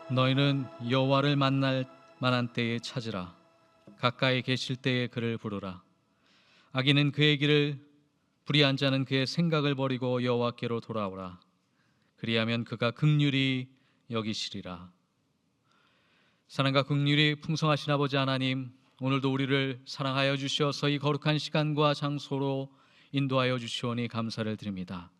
너희는 여호와를 만날 만한 때에 찾으라. 가까이 계실 때에 그를 부르라. 악인은 그의 길을, 불의한 자는 그의 생각을 버리고 여호와께로 돌아오라. 그리하면 그가 긍휼히 여기시리라. 사랑과 긍휼이 풍성하신 아버지 하나님, 오늘도 우리를 사랑하여 주셔서 이 거룩한 시간과 장소로 인도하여 주시오니 감사를 드립니다.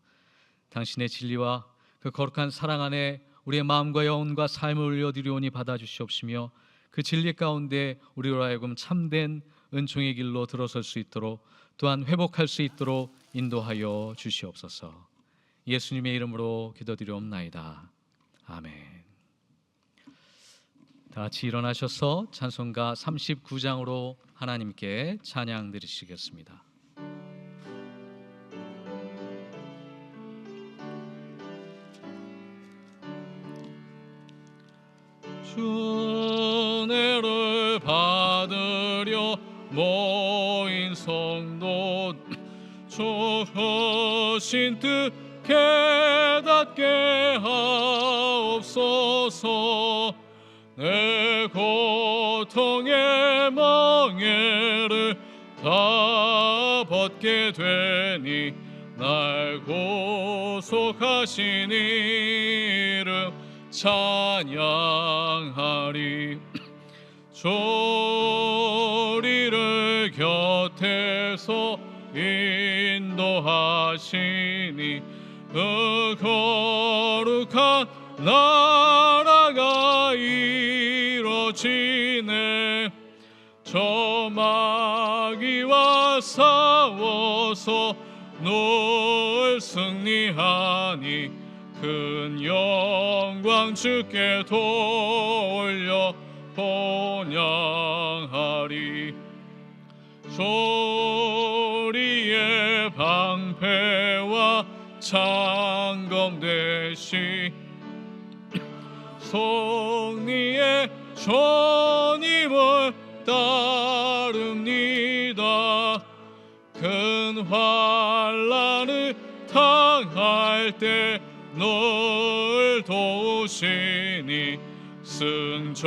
당신의 진리와 그 거룩한 사랑 안에 우리의 마음과 영혼과 삶을 올려드리오니 받아주시옵시며, 그 진리 가운데 우리로 하여금 참된 은총의 길로 들어설 수 있도록, 또한 회복할 수 있도록 인도하여 주시옵소서. 예수님의 이름으로 기도드리옵나이다. 아멘. 다 같이 일어나셔서 찬송가 39장으로 하나님께 찬양 드리시겠습니다. 은혜를 받으려 모인 성도, 좋으신 뜻 깨닫게 하옵소서. 내 고통의 멍에를 다 벗게 되니 날 구속하신 이름 찬양하리. 조리를 곁에서 인도하시니 그 거룩한 나라가 이루어지네. 저 마귀와 싸워서 늘 승리하니 큰 영광 주께 돌려 본향하리. 조리의 방패와 창검 대신 승리의 주님을 따릅니다. 큰 환난을 당할 때 늘 도우시니 승전과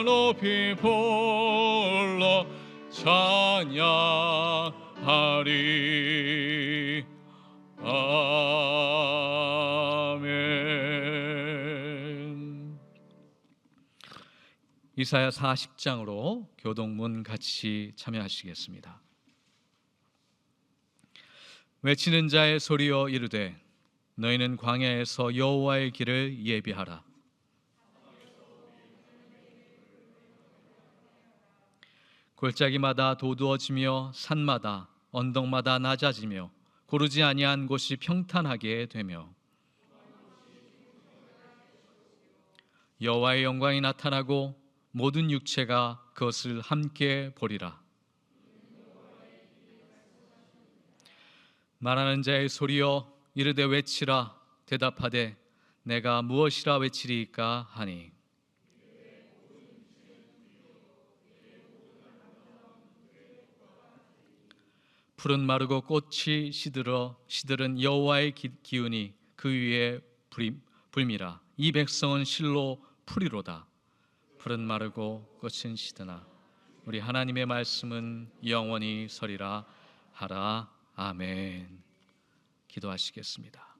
높이 불러 찬양하리. 아멘. 이사야 40장으로 교동문 같이 참여하시겠습니다. 외치는 자의 소리여 이르되 너희는 광야에서 여호와의 길을 예비하라. 골짜기마다 도두어지며 산마다 언덕마다 낮아지며 고르지 아니한 곳이 평탄하게 되며 여호와의 영광이 나타나고 모든 육체가 그것을 함께 보리라. 말하는 자의 소리여 이르되 외치라. 대답하되 내가 무엇이라 외치리이까 하니 풀은 마르고 꽃이 시들은 여호와의 기운이 그 위에 불미라. 이 백성은 실로 풀이로다. 풀은 마르고 꽃은 시드나 우리 하나님의 말씀은 영원히 서리라 하라. 아멘. 기도하시겠습니다.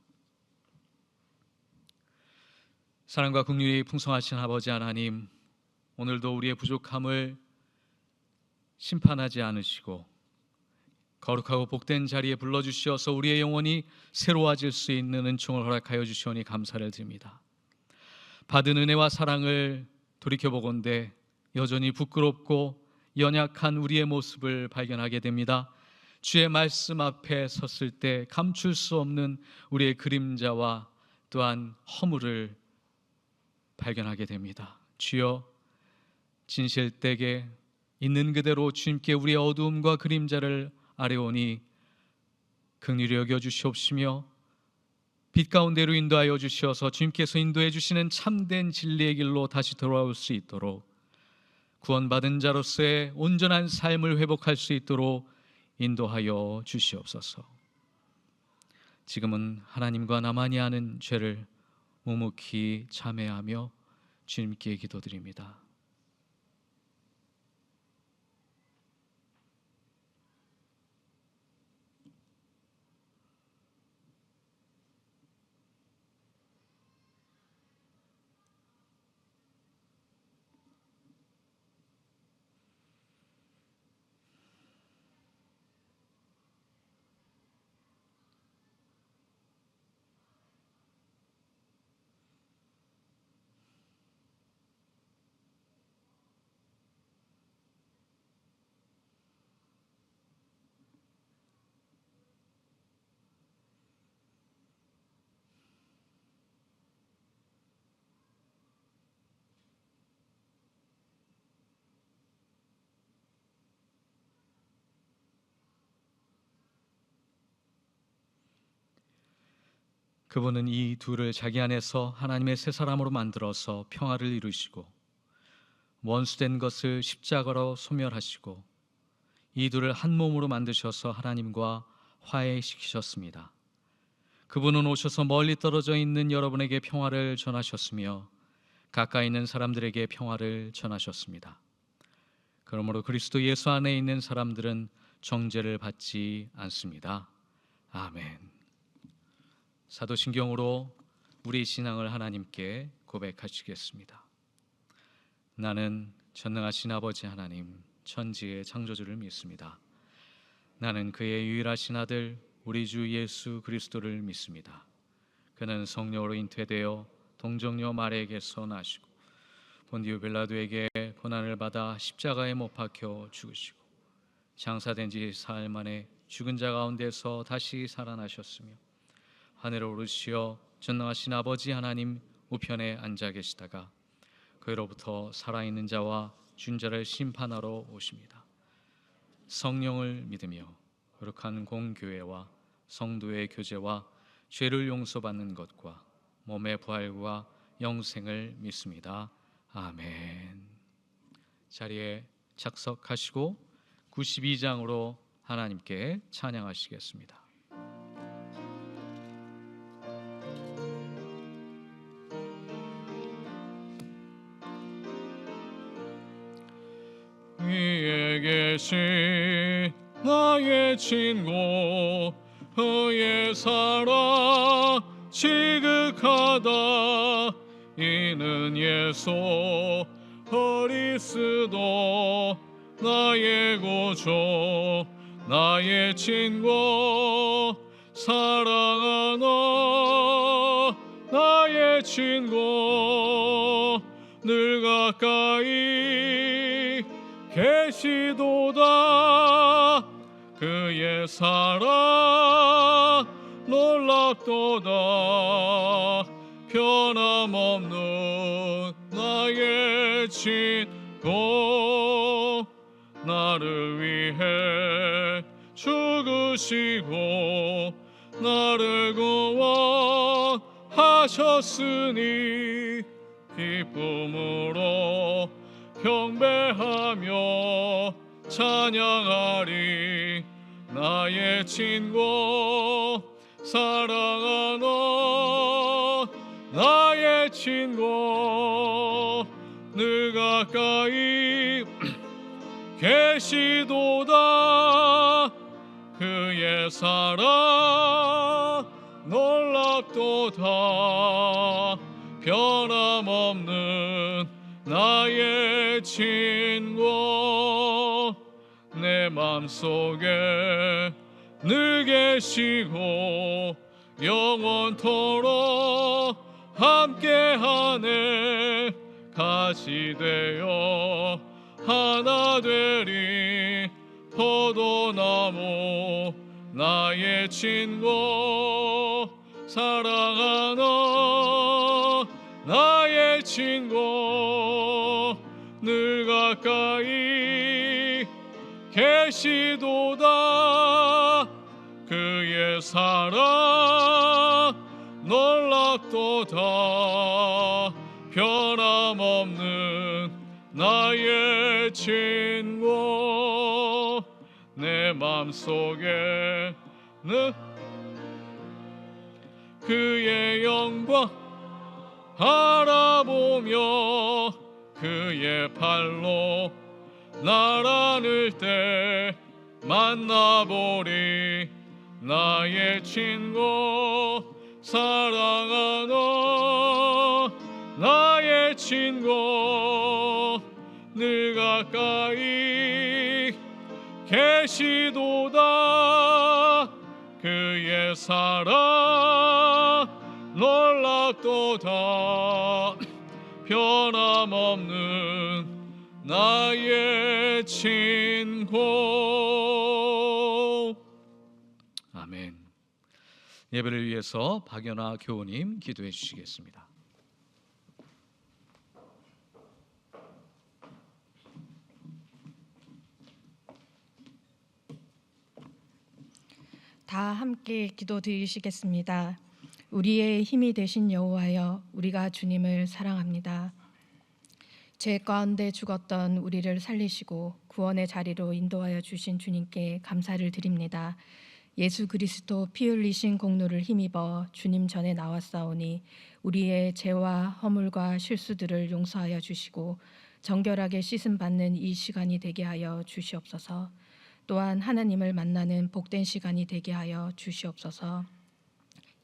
사랑과 긍휼이 풍성하신 아버지 하나님, 오늘도 우리의 부족함을 심판하지 않으시고 거룩하고 복된 자리에 불러주시어서 우리의 영혼이 새로워질 수 있는 은총을 허락하여 주시오니 감사를 드립니다. 받은 은혜와 사랑을 돌이켜보건대 여전히 부끄럽고 연약한 우리의 모습을 발견하게 됩니다. 주의 말씀 앞에 섰을 때 감출 수 없는 우리의 그림자와 또한 허물을 발견하게 됩니다. 주여, 진실되게 있는 그대로 주님께 우리의 어두움과 그림자를 아뢰오니 긍휼히 여겨 주시옵시며 빛 가운데로 인도하여 주시어서 주님께서 인도해 주시는 참된 진리의 길로 다시 돌아올 수 있도록, 구원받은 자로서의 온전한 삶을 회복할 수 있도록 인도하여 주시옵소서. 지금은 하나님과 나만이 아는 죄를 묵묵히 참회하며 주님께 기도드립니다. 그분은 이 둘을 자기 안에서 하나님의 새 사람으로 만들어서 평화를 이루시고, 원수된 것을 십자가로 소멸하시고, 이 둘을 한 몸으로 만드셔서 하나님과 화해시키셨습니다. 그분은 오셔서 멀리 떨어져 있는 여러분에게 평화를 전하셨으며 가까이 있는 사람들에게 평화를 전하셨습니다. 그러므로 그리스도 예수 안에 있는 사람들은 정죄를 받지 않습니다. 아멘. 사도신경으로 우리 신앙을 하나님께 고백하시겠습니다. 나는 전능하신 아버지 하나님, 천지의 창조주를 믿습니다. 나는 그의 유일하신 아들 우리 주 예수 그리스도를 믿습니다. 그는 성령으로 잉태되어 동정녀 마리아에게서 나시고 본디오 빌라도에게 고난을 받아 십자가에 못 박혀 죽으시고 장사된 지 사흘 만에 죽은 자 가운데서 다시 살아나셨으며 하늘로 오르시어 전능하신 아버지 하나님 우편에 앉아 계시다가 그로부터 살아있는 자와 죽은 자를 심판하러 오십니다. 성령을 믿으며 거룩한 공교회와 성도의 교제와 죄를 용서받는 것과 몸의 부활과 영생을 믿습니다. 아멘. 자리에 착석하시고 92장으로 하나님께 찬양하시겠습니다. 위에 계신 나의 친구, 그의 사랑 지극하다. 이는 예수 그리스도 나의 구주, 나의 친구, 사랑하는 나의 친구, 늘 가까이 계시도다. 그의 사랑 놀랍도다. 변함없는 나의 친구, 나를 위해 죽으시고 나를 구원하셨으니 기쁨으로 경배하며 찬양하리. 나의 친구, 사랑하는 나의 친구, 늘 가까이 계시도다. 그의 사랑 놀랍도다. 변함없는 나의 친구, 내 맘속에 늘 계시고 영원토록 함께하네. 가지 되어 하나 되리. 포도나무 나의 친구, 사랑하는 나의 친구, 늘 가까이 계시도다. 그의 사랑 놀랍도다. 변함없는 나의 친구, 내 맘속에는 그의 영광 바라보며 그의 팔로 날 안을 때 만나보리. 나의 친구 사랑하노. 나의 친구 늘 가까이 계시도다. 그의 사랑 놀랍도다. 변함없는 나의 친구. 아멘. 예배를 위해서 박연아 교우님 기도해 주시겠습니다. 다 함께 기도드리시겠습니다. 우리의 힘이 되신 여호와여, 우리가 주님을 사랑합니다. 죄 가운데 죽었던 우리를 살리시고 구원의 자리로 인도하여 주신 주님께 감사를 드립니다. 예수 그리스도 피 흘리신 공로를 힘입어 주님 전에 나왔사오니 우리의 죄와 허물과 실수들을 용서하여 주시고 정결하게 씻음 받는 이 시간이 되게 하여 주시옵소서. 또한 하나님을 만나는 복된 시간이 되게 하여 주시옵소서.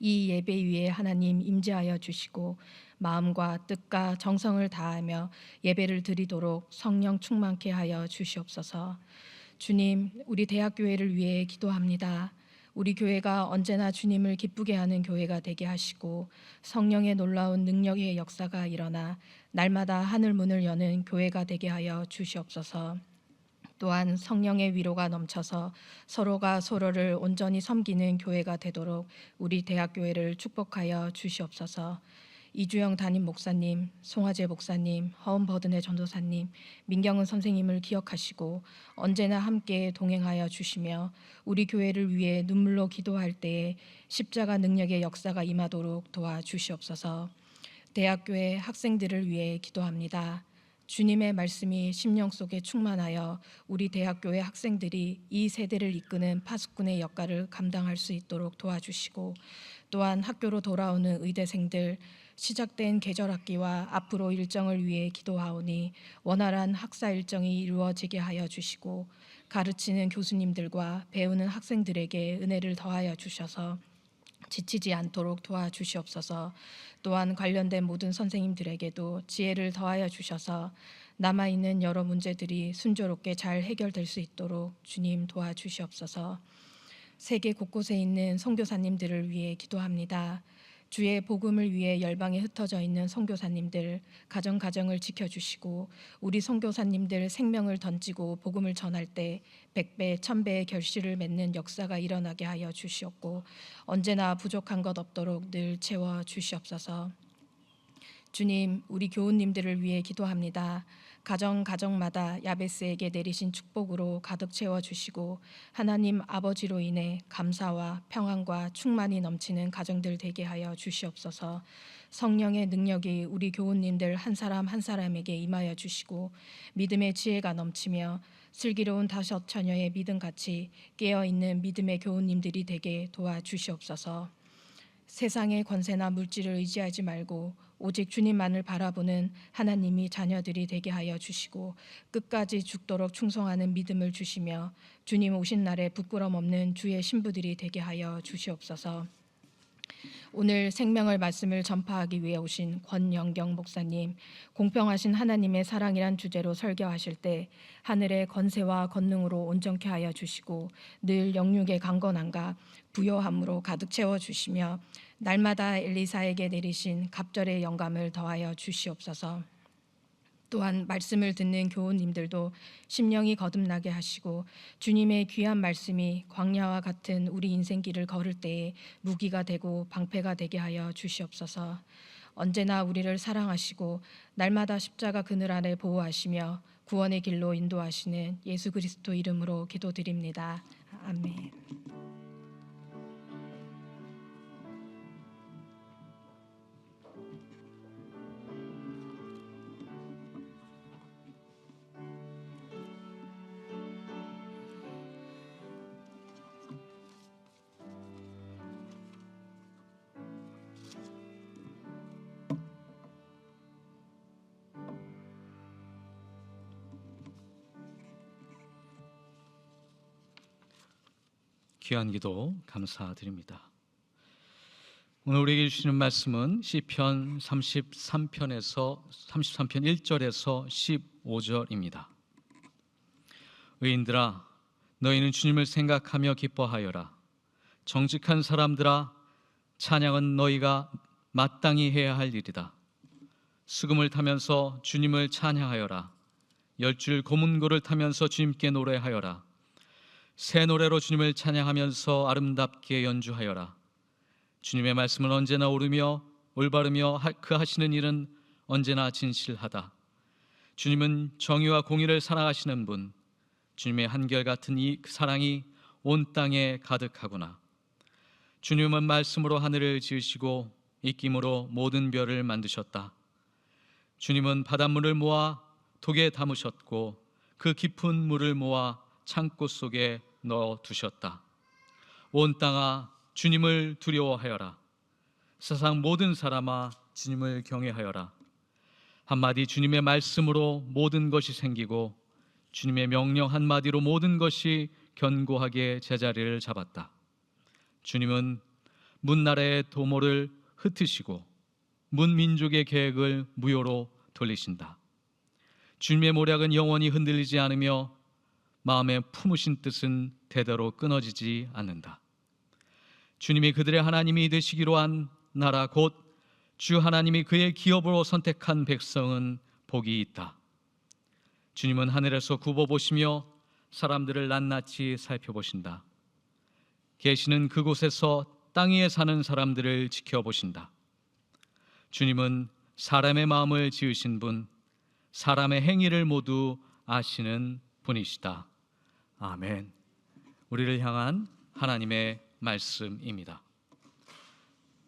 이 예배 위에 하나님 임재하여 주시고 마음과 뜻과 정성을 다하며 예배를 드리도록 성령 충만케 하여 주시옵소서. 주님, 우리 대학교회를 위해 기도합니다. 우리 교회가 언제나 주님을 기쁘게 하는 교회가 되게 하시고 성령의 놀라운 능력의 역사가 일어나 날마다 하늘 문을 여는 교회가 되게 하여 주시옵소서. 또한 성령의 위로가 넘쳐서 서로가 서로를 온전히 섬기는 교회가 되도록 우리 대학교회를 축복하여 주시옵소서. 이주영 담임 목사님, 송화재 목사님, 허은버든의 전도사님, 민경은 선생님을 기억하시고 언제나 함께 동행하여 주시며 우리 교회를 위해 눈물로 기도할 때에 십자가 능력의 역사가 임하도록 도와주시옵소서. 대학교회 학생들을 위해 기도합니다. 주님의 말씀이 심령 속에 충만하여 우리 대학교의 학생들이 이 세대를 이끄는 파수꾼의 역할을 감당할 수 있도록 도와주시고 또한 학교로 돌아오는 의대생들 시작된 계절학기와 앞으로 일정을 위해 기도하오니 원활한 학사 일정이 이루어지게 하여 주시고 가르치는 교수님들과 배우는 학생들에게 은혜를 더하여 주셔서 지치지 않도록 도와주시옵소서. 또한 관련된 모든 선생님들에게도 지혜를 더하여 주셔서 남아있는 여러 문제들이 순조롭게 잘 해결될 수 있도록 주님 도와주시옵소서. 세계 곳곳에 있는 선교사님들을 위해 기도합니다. 주의 복음을 위해 열방에 흩어져 있는 선교사님들 가정을 지켜주시고 우리 선교사님들 생명을 던지고 복음을 전할 때 100배, 1000배의 결실을 맺는 역사가 일어나게 하여 주시옵고 언제나 부족한 것 없도록 늘 채워 주시옵소서. 주님, 우리 교우님들을 위해 기도합니다. 가정마다 야베스에게 내리신 축복으로 가득 채워주시고 하나님 아버지로 인해 감사와 평안과 충만이 넘치는 가정들 되게 하여 주시옵소서. 성령의 능력이 우리 교우님들 한 사람 한 사람에게 임하여 주시고 믿음의 지혜가 넘치며 슬기로운 다섯 처녀의 믿음같이 깨어있는 믿음의 교우님들이 되게 도와주시옵소서. 세상의 권세나 물질을 의지하지 말고 오직 주님만을 바라보는 하나님이 자녀들이 되게 하여 주시고 끝까지 죽도록 충성하는 믿음을 주시며 주님 오신 날에 부끄럼 없는 주의 신부들이 되게 하여 주시옵소서. 오늘 생명의 말씀을 전파하기 위해 오신 권영경 목사님, 공평하신 하나님의 사랑이란 주제로 설교하실 때 하늘의 권세와 권능으로 온전케 하여 주시고 늘 영육의 강건함과 부요함으로 가득 채워주시며 날마다 엘리사에게 내리신 갑절의 영감을 더하여 주시옵소서. 또한 말씀을 듣는 교우님들도 심령이 거듭나게 하시고 주님의 귀한 말씀이 광야와 같은 우리 인생길을 걸을 때에 무기가 되고 방패가 되게 하여 주시옵소서. 언제나 우리를 사랑하시고 날마다 십자가 그늘 아래 보호하시며 구원의 길로 인도하시는 예수 그리스도 이름으로 기도드립니다. 아멘. 귀한 기도 감사드립니다. 오늘 우리에게 주시는 말씀은 시편 33편에서 33편 1절에서 15절입니다. 의인들아, 너희는 주님을 생각하며 기뻐하여라. 정직한 사람들아, 찬양은 너희가 마땅히 해야 할 일이다. 수금을 타면서 주님을 찬양하여라. 10줄 고문고를 타면서 주님께 노래하여라. 새 노래로 주님을 찬양하면서 아름답게 연주하여라. 주님의 말씀은 언제나 옳으며 올바르며 그 하시는 일은 언제나 진실하다. 주님은 정의와 공의를 사랑하시는 분, 주님의 한결같은 이 사랑이 온 땅에 가득하구나. 주님은 말씀으로 하늘을 지으시고 입김으로 모든 별을 만드셨다. 주님은 바닷물을 모아 독에 담으셨고 그 깊은 물을 모아 창고 속에 넣어 두셨다. 온 땅아, 주님을 두려워하여라. 세상 모든 사람아, 주님을 경외하여라. 한마디 주님의 말씀으로 모든 것이 생기고 주님의 명령 한마디로 모든 것이 견고하게 제자리를 잡았다. 주님은 문나라의 도모를 흩으시고 문민족의 계획을 무효로 돌리신다. 주님의 모략은 영원히 흔들리지 않으며 마음에 품으신 뜻은 대대로 끊어지지 않는다. 주님이 그들의 하나님이 되시기로 한 나라 곧 주 하나님이 그의 기업으로 선택한 백성은 복이 있다. 주님은 하늘에서 굽어보시며 사람들을 낱낱이 살펴보신다. 계시는 그곳에서 땅 위에 사는 사람들을 지켜보신다. 주님은 사람의 마음을 지으신 분, 사람의 행위를 모두 아시는 분이시다. 아멘. 우리를 향한 하나님의 말씀입니다.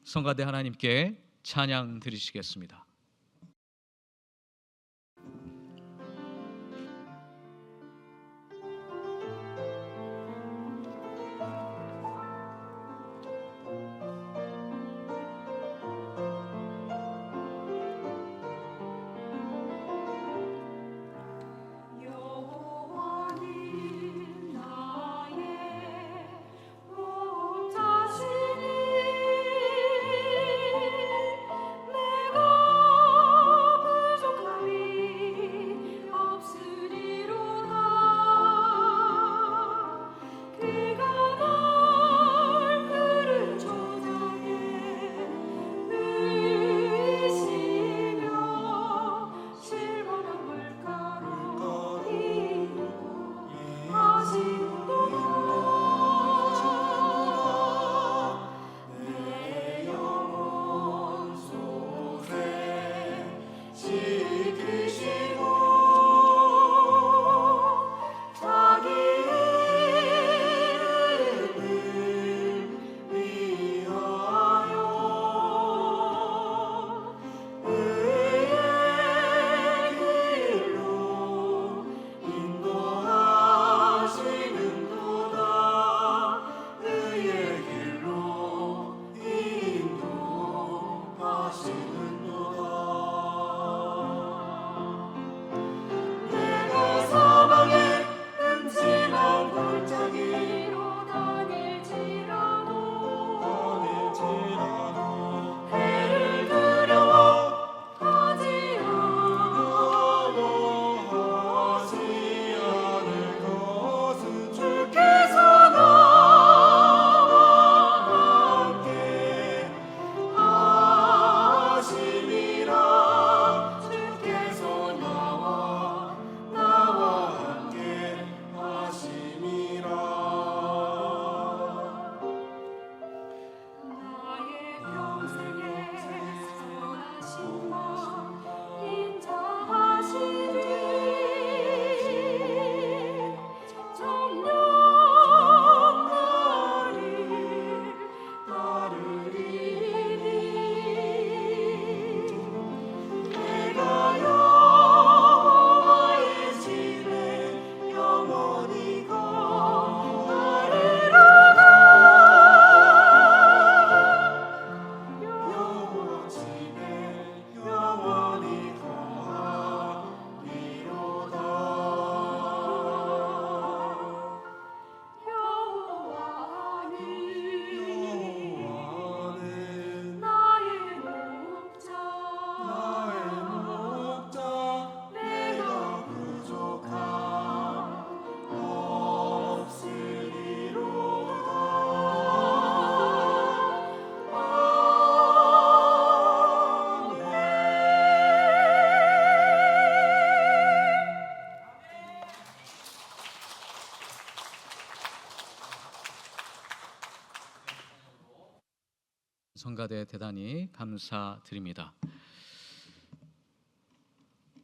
성가대 하나님께 찬양 드리시겠습니다. 내가 성가대 대단히 감사드립니다.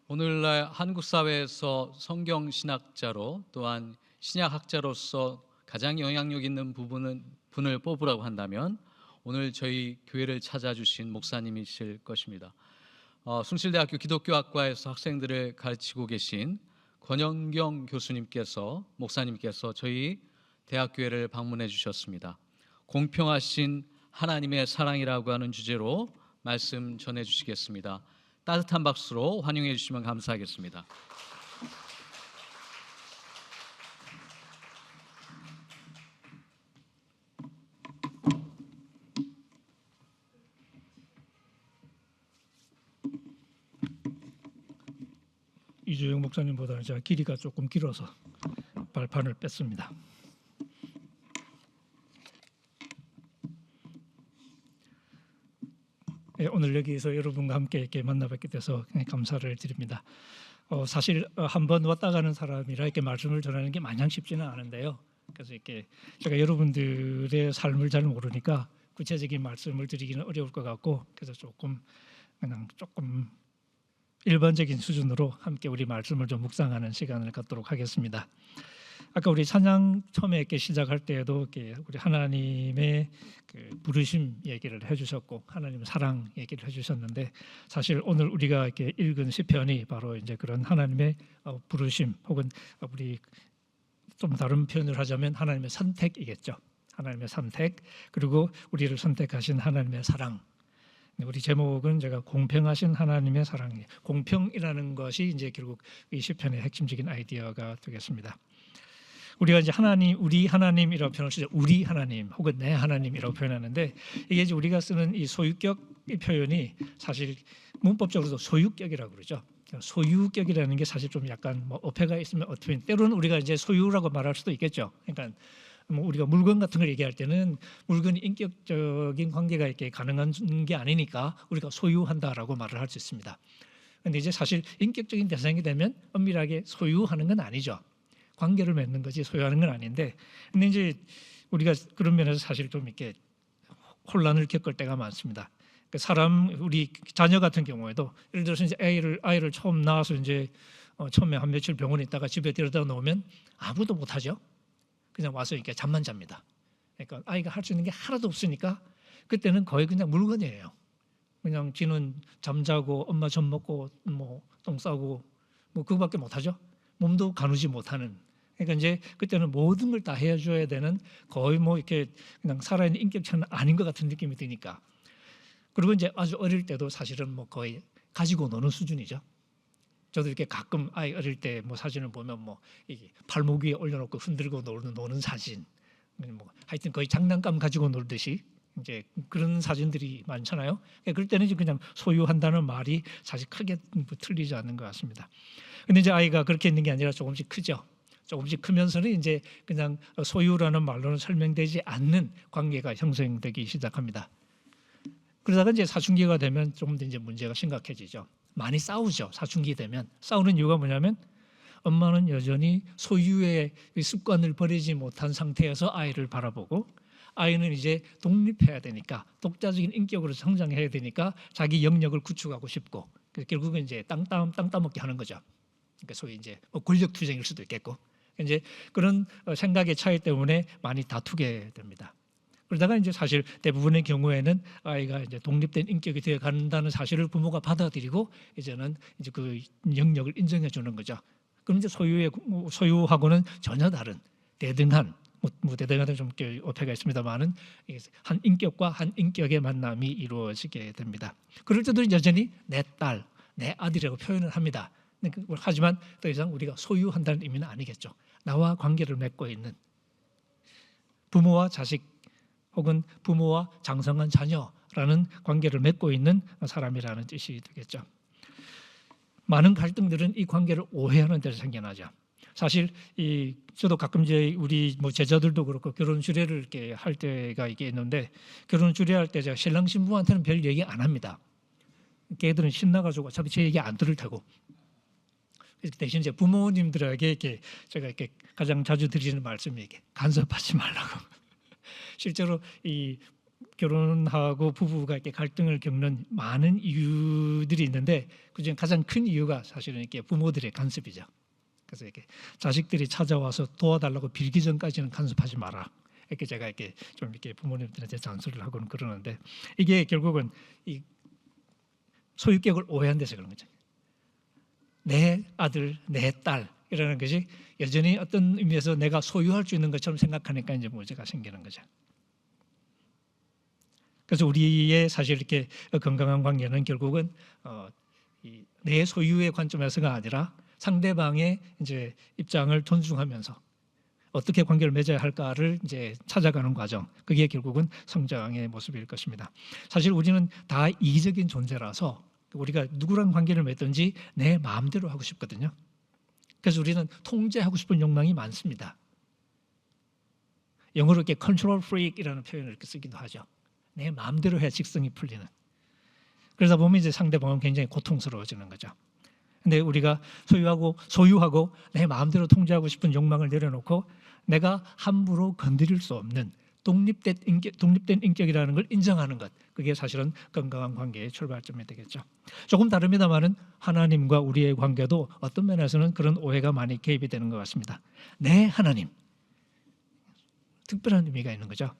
오늘날 한국 사회에서 성경 신학자로 또한 신약학자로서 가장 영향력 있는 분을 뽑으라고 한다면 오늘 저희 교회를 찾아주신 목사님이실 것입니다. 숭실대학교 기독교학과에서 학생들을 가르치고 계신 권영경 목사님께서 저희 대학교회를 방문해 주셨습니다. 공평하신 하나님의 사랑이라고 하는 주제로 말씀 전해 주시겠습니다. 따뜻한 박수로 환영해 주시면 감사하겠습니다. 이주영 목사님보다는 제가 길이가 조금 길어서 발판을 뺐습니다. 오늘 여기서 여러분과 함께 이렇게 만나뵙게 돼서 감사를 드립니다. 사실 한번 왔다 가는 사람이라 이렇게 말씀을 전하는 게 마냥 쉽지는 않은데요. 그래서 이렇게 제가 여러분들의 삶을 잘 모르니까 구체적인 말씀을 드리기는 어려울 것 같고, 그래서 조금 일반적인 수준으로 함께 우리 말씀을 좀 묵상하는 시간을 갖도록 하겠습니다. 아까 우리 찬양 처음에 이렇게 시작할 때에도 이렇게 우리 하나님의 그 부르심 얘기를 해주셨고 하나님 사랑 얘기를 해주셨는데, 사실 오늘 우리가 이렇게 읽은 시편이 바로 이제 그런 하나님의 부르심, 혹은 우리 좀 다른 표현을 하자면 하나님의 선택이겠죠. 하나님의 선택, 그리고 우리를 선택하신 하나님의 사랑. 우리 제목은 제가 공평하신 하나님의 사랑이에요. 공평이라는 것이 이제 결국 이 시편의 핵심적인 아이디어가 되겠습니다. 우리가 이제 우리 하나님이라고 표현을 쓰죠. 우리 하나님 혹은 내 하나님이라고 표현하는데, 이게 이제 우리가 쓰는 이 소유격 이 표현이 사실 문법적으로도 소유격이라고 그러죠. 소유격이라는 게 사실 좀 약간 뭐 어폐가 있으면 어떻게, 때로는 우리가 이제 소유라고 말할 수도 있겠죠. 그러니까 뭐 우리가 물건 같은 걸 얘기할 때는 물건이 인격적인 관계가 이렇게 가능한 게 아니니까 우리가 소유한다라고 말을 할 수 있습니다. 그런데 이제 사실 인격적인 대상이 되면 엄밀하게 소유하는 건 아니죠. 관계를 맺는 거지 소유하는 건 아닌데, 근데 이제 우리가 그런 면에서 사실 좀 이렇게 혼란을 겪을 때가 많습니다. 우리 자녀 같은 경우에도 예를 들어서 이제 아이를 처음 낳아서 이제 처음에 한 며칠 병원에 있다가 집에 데려다 놓으면 아무도 못 하죠. 그냥 와서 이렇게 잠만 잡니다. 그러니까 아이가 할 수 있는 게 하나도 없으니까 그때는 거의 그냥 물건이에요. 그냥 지는 잠자고 엄마 젖 먹고 뭐 똥 싸고 뭐 그거밖에 못 하죠. 몸도 가누지 못하는. 그러니까 이제 그때는 모든 걸 다 해줘야 되는, 거의 뭐 이렇게 그냥 살아있는 인격체는 아닌 것 같은 느낌이 드니까. 그리고 이제 아주 어릴 때도 사실은 뭐 거의 가지고 노는 수준이죠. 저도 이렇게 가끔 아이 어릴 때 뭐 사진을 보면 뭐 이게 발목 위에 올려놓고 흔들고 노는 사진, 뭐 하여튼 거의 장난감 가지고 놀듯이 이제 그런 사진들이 많잖아요. 그럴 때는 이제 그냥 소유한다는 말이 사실 크게 틀리지 않는 것 같습니다. 근데 이제 아이가 그렇게 있는 게 아니라 조금씩 크죠. 조금씩 크면서는 이제 그냥 소유라는 말로는 설명되지 않는 관계가 형성되기 시작합니다. 그러다가 이제 사춘기가 되면 조금 더 이제 문제가 심각해지죠. 많이 싸우죠. 사춘기 되면. 싸우는 이유가 뭐냐면 엄마는 여전히 소유의 습관을 버리지 못한 상태에서 아이를 바라보고, 아이는 이제 독립해야 되니까, 독자적인 인격으로 성장해야 되니까 자기 영역을 구축하고 싶고, 결국은 이제 땅 따먹기 하는 거죠. 그러니까 소위 이제 권력 투쟁일 수도 있겠고, 이제 그런 생각의 차이 때문에 많이 다투게 됩니다. 그러다가 이제 사실 대부분의 경우에는 아이가 이제 독립된 인격이 되어 간다는 사실을 부모가 받아들이고 이제는 이제 그 영역을 인정해 주는 거죠. 그럼 이제 소유하고는 전혀 다른 대등한, 뭐 대등한 좀 어폐가 있습니다만은 한 인격과 한 인격의 만남이 이루어지게 됩니다. 그럴 때도 여전히 내 딸, 내 아들이라고 표현을 합니다. 하지만 더 이상 우리가 소유한다는 의미는 아니겠죠. 나와 관계를 맺고 있는 부모와 자식 혹은 부모와 장성한 자녀라고 라는 관계를 맺고 있는 사람이라는 뜻이 되겠죠. 많은 갈등들은 이 관계를 오해하는 데서 생겨나죠. 사실 저도 가끔 이제 우리 제자들도 그렇고 결혼 주례를 이렇게 할 때가 이게 있는데, 결혼 주례할 때 제가 신랑 신부한테는 별 얘기 안 합니다. 걔들은 신나가지고 어차피 제 얘기 안 들을 테고. 대신 이제 부모님들에게 이렇게 제가 이렇게 가장 자주 드리는 말씀이 이게 간섭하지 말라고. 실제로 이 결혼하고 부부가 이렇게 갈등을 겪는 많은 이유들이 있는데, 그중에 가장 큰 이유가 사실은 이렇게 부모들의 간섭이죠. 그래서 이렇게 자식들이 찾아와서 도와달라고 빌기 전까지는 간섭하지 마라. 이렇게 제가 이렇게 좀 이렇게 부모님들한테 잔소리를 하고는 그러는데, 이게 결국은 이 소유격을 오해한 데서 그런 거죠. 내 아들, 내 딸이라는 것이 여전히 어떤 의미에서 내가 소유할 수 있는 것처럼 생각하니까 이제 문제가 생기는 거죠. 그래서 우리의 사실 이렇게 건강한 관계는 결국은 내 소유의 관점에서가 아니라 상대방의 이제 입장을 존중하면서 어떻게 관계를 맺어야 할까를 이제 찾아가는 과정, 그게 결국은 성장의 모습일 것입니다. 사실 우리는 다 이기적인 존재라서 우리가 누구랑 관계를 맺든지 내 마음대로 하고 싶거든요. 그래서 우리는 통제하고 싶은 욕망이 많습니다. 영어로 이렇게 control freak이라는 표현을 이렇게 쓰기도 하죠. 내 마음대로 해야 직성이 풀리는. 그러다 보면 이제 상대방은 굉장히 고통스러워지는 거죠. 근데 우리가 소유하고 내 마음대로 통제하고 싶은 욕망을 내려놓고 내가 함부로 건드릴 수 없는 독립된 인격이라는 걸 인정하는 것, 그게 사실은 건강한 관계의 출발점이 되겠죠. 조금 다릅니다만은 하나님과 우리의 관계도 어떤 면에서는 그런 오해가 많이 개입이 되는 것 같습니다. 내 하나님, 특별한 의미가 있는 거죠.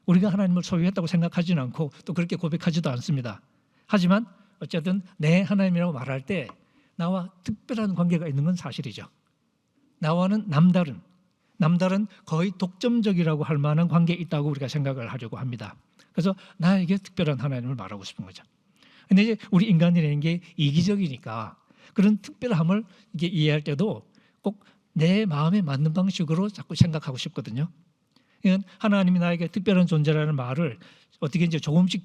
우리가 하나님을 소유했다고 생각하지는 않고 또 그렇게 고백하지도 않습니다. 하지만 어쨌든 내 하나님이라고 말할 때 나와 특별한 관계가 있는 건 사실이죠. 나와는 남다른 거의 독점적이라고 할 만한 관계에 있다고 우리가 생각을 하려고 합니다. 그래서 나에게 특별한 하나님을 말하고 싶은 거죠. 근데 이제 우리 인간이라는 게 이기적이니까 그런 특별함을 이게 이해할 때도 꼭 내 마음에 맞는 방식으로 자꾸 생각하고 싶거든요. 하나님이 나에게 특별한 존재라는 말을 어떻게 이제 조금씩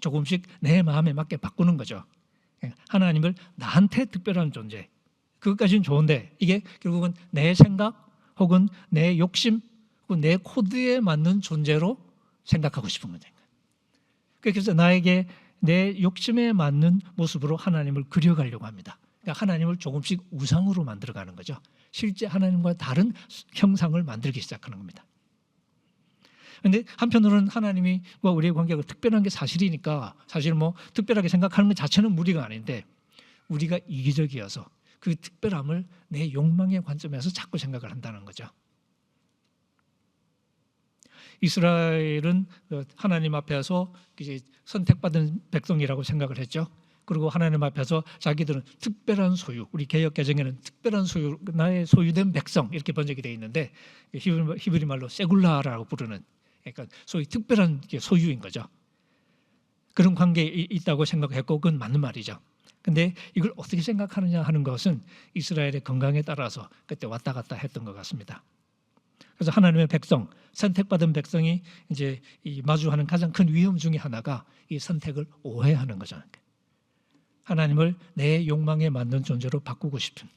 내 마음에 맞게 바꾸는 거죠. 하나님을 나한테 특별한 존재, 그것까지는 좋은데 이게 결국은 내 생각 혹은 내 욕심 혹은 내 코드에 맞는 존재로 생각하고 싶은 거죠. 그래서 나에게 내 욕심에 맞는 모습으로 하나님을 그려가려고 합니다. 그러니까 하나님을 조금씩 우상으로 만들어가는 거죠. 실제 하나님과 다른 형상을 만들기 시작하는 겁니다. 그런데 한편으로는 하나님과 우리의 관계가 특별한 게 사실이니까 사실 특별하게 생각하는 것 자체는 무리가 아닌데, 우리가 이기적이어서 그 특별함을 내 욕망의 관점에서 자꾸 생각을 한다는 거죠. 이스라엘은 하나님 앞에서 이제 선택받은 백성이라고 생각을 했죠. 그리고 하나님 앞에서 자기들은 특별한 소유, 우리 개역 개정에는 특별한 소유, 나의 소유된 백성 이렇게 번역이 되어 있는데 히브리 말로 세굴라라고 부르는, 그러니까 소위 특별한 소유인 거죠. 그런 관계에 있다고 생각했고 그건 맞는 말이죠. 근데 이걸 어떻게 생각하느냐 하는 것은 이스라엘의 건강에 따라서 그때 왔다 갔다 했던 것 같습니다. 그래서 하나님의 백성, 선택받은 백성이 이제 마주하는 가장 큰 위험 중에 하나가 이 선택을 오해하는 거죠. 하나님을 내 욕망에 맞는 존재로 바꾸고 싶은.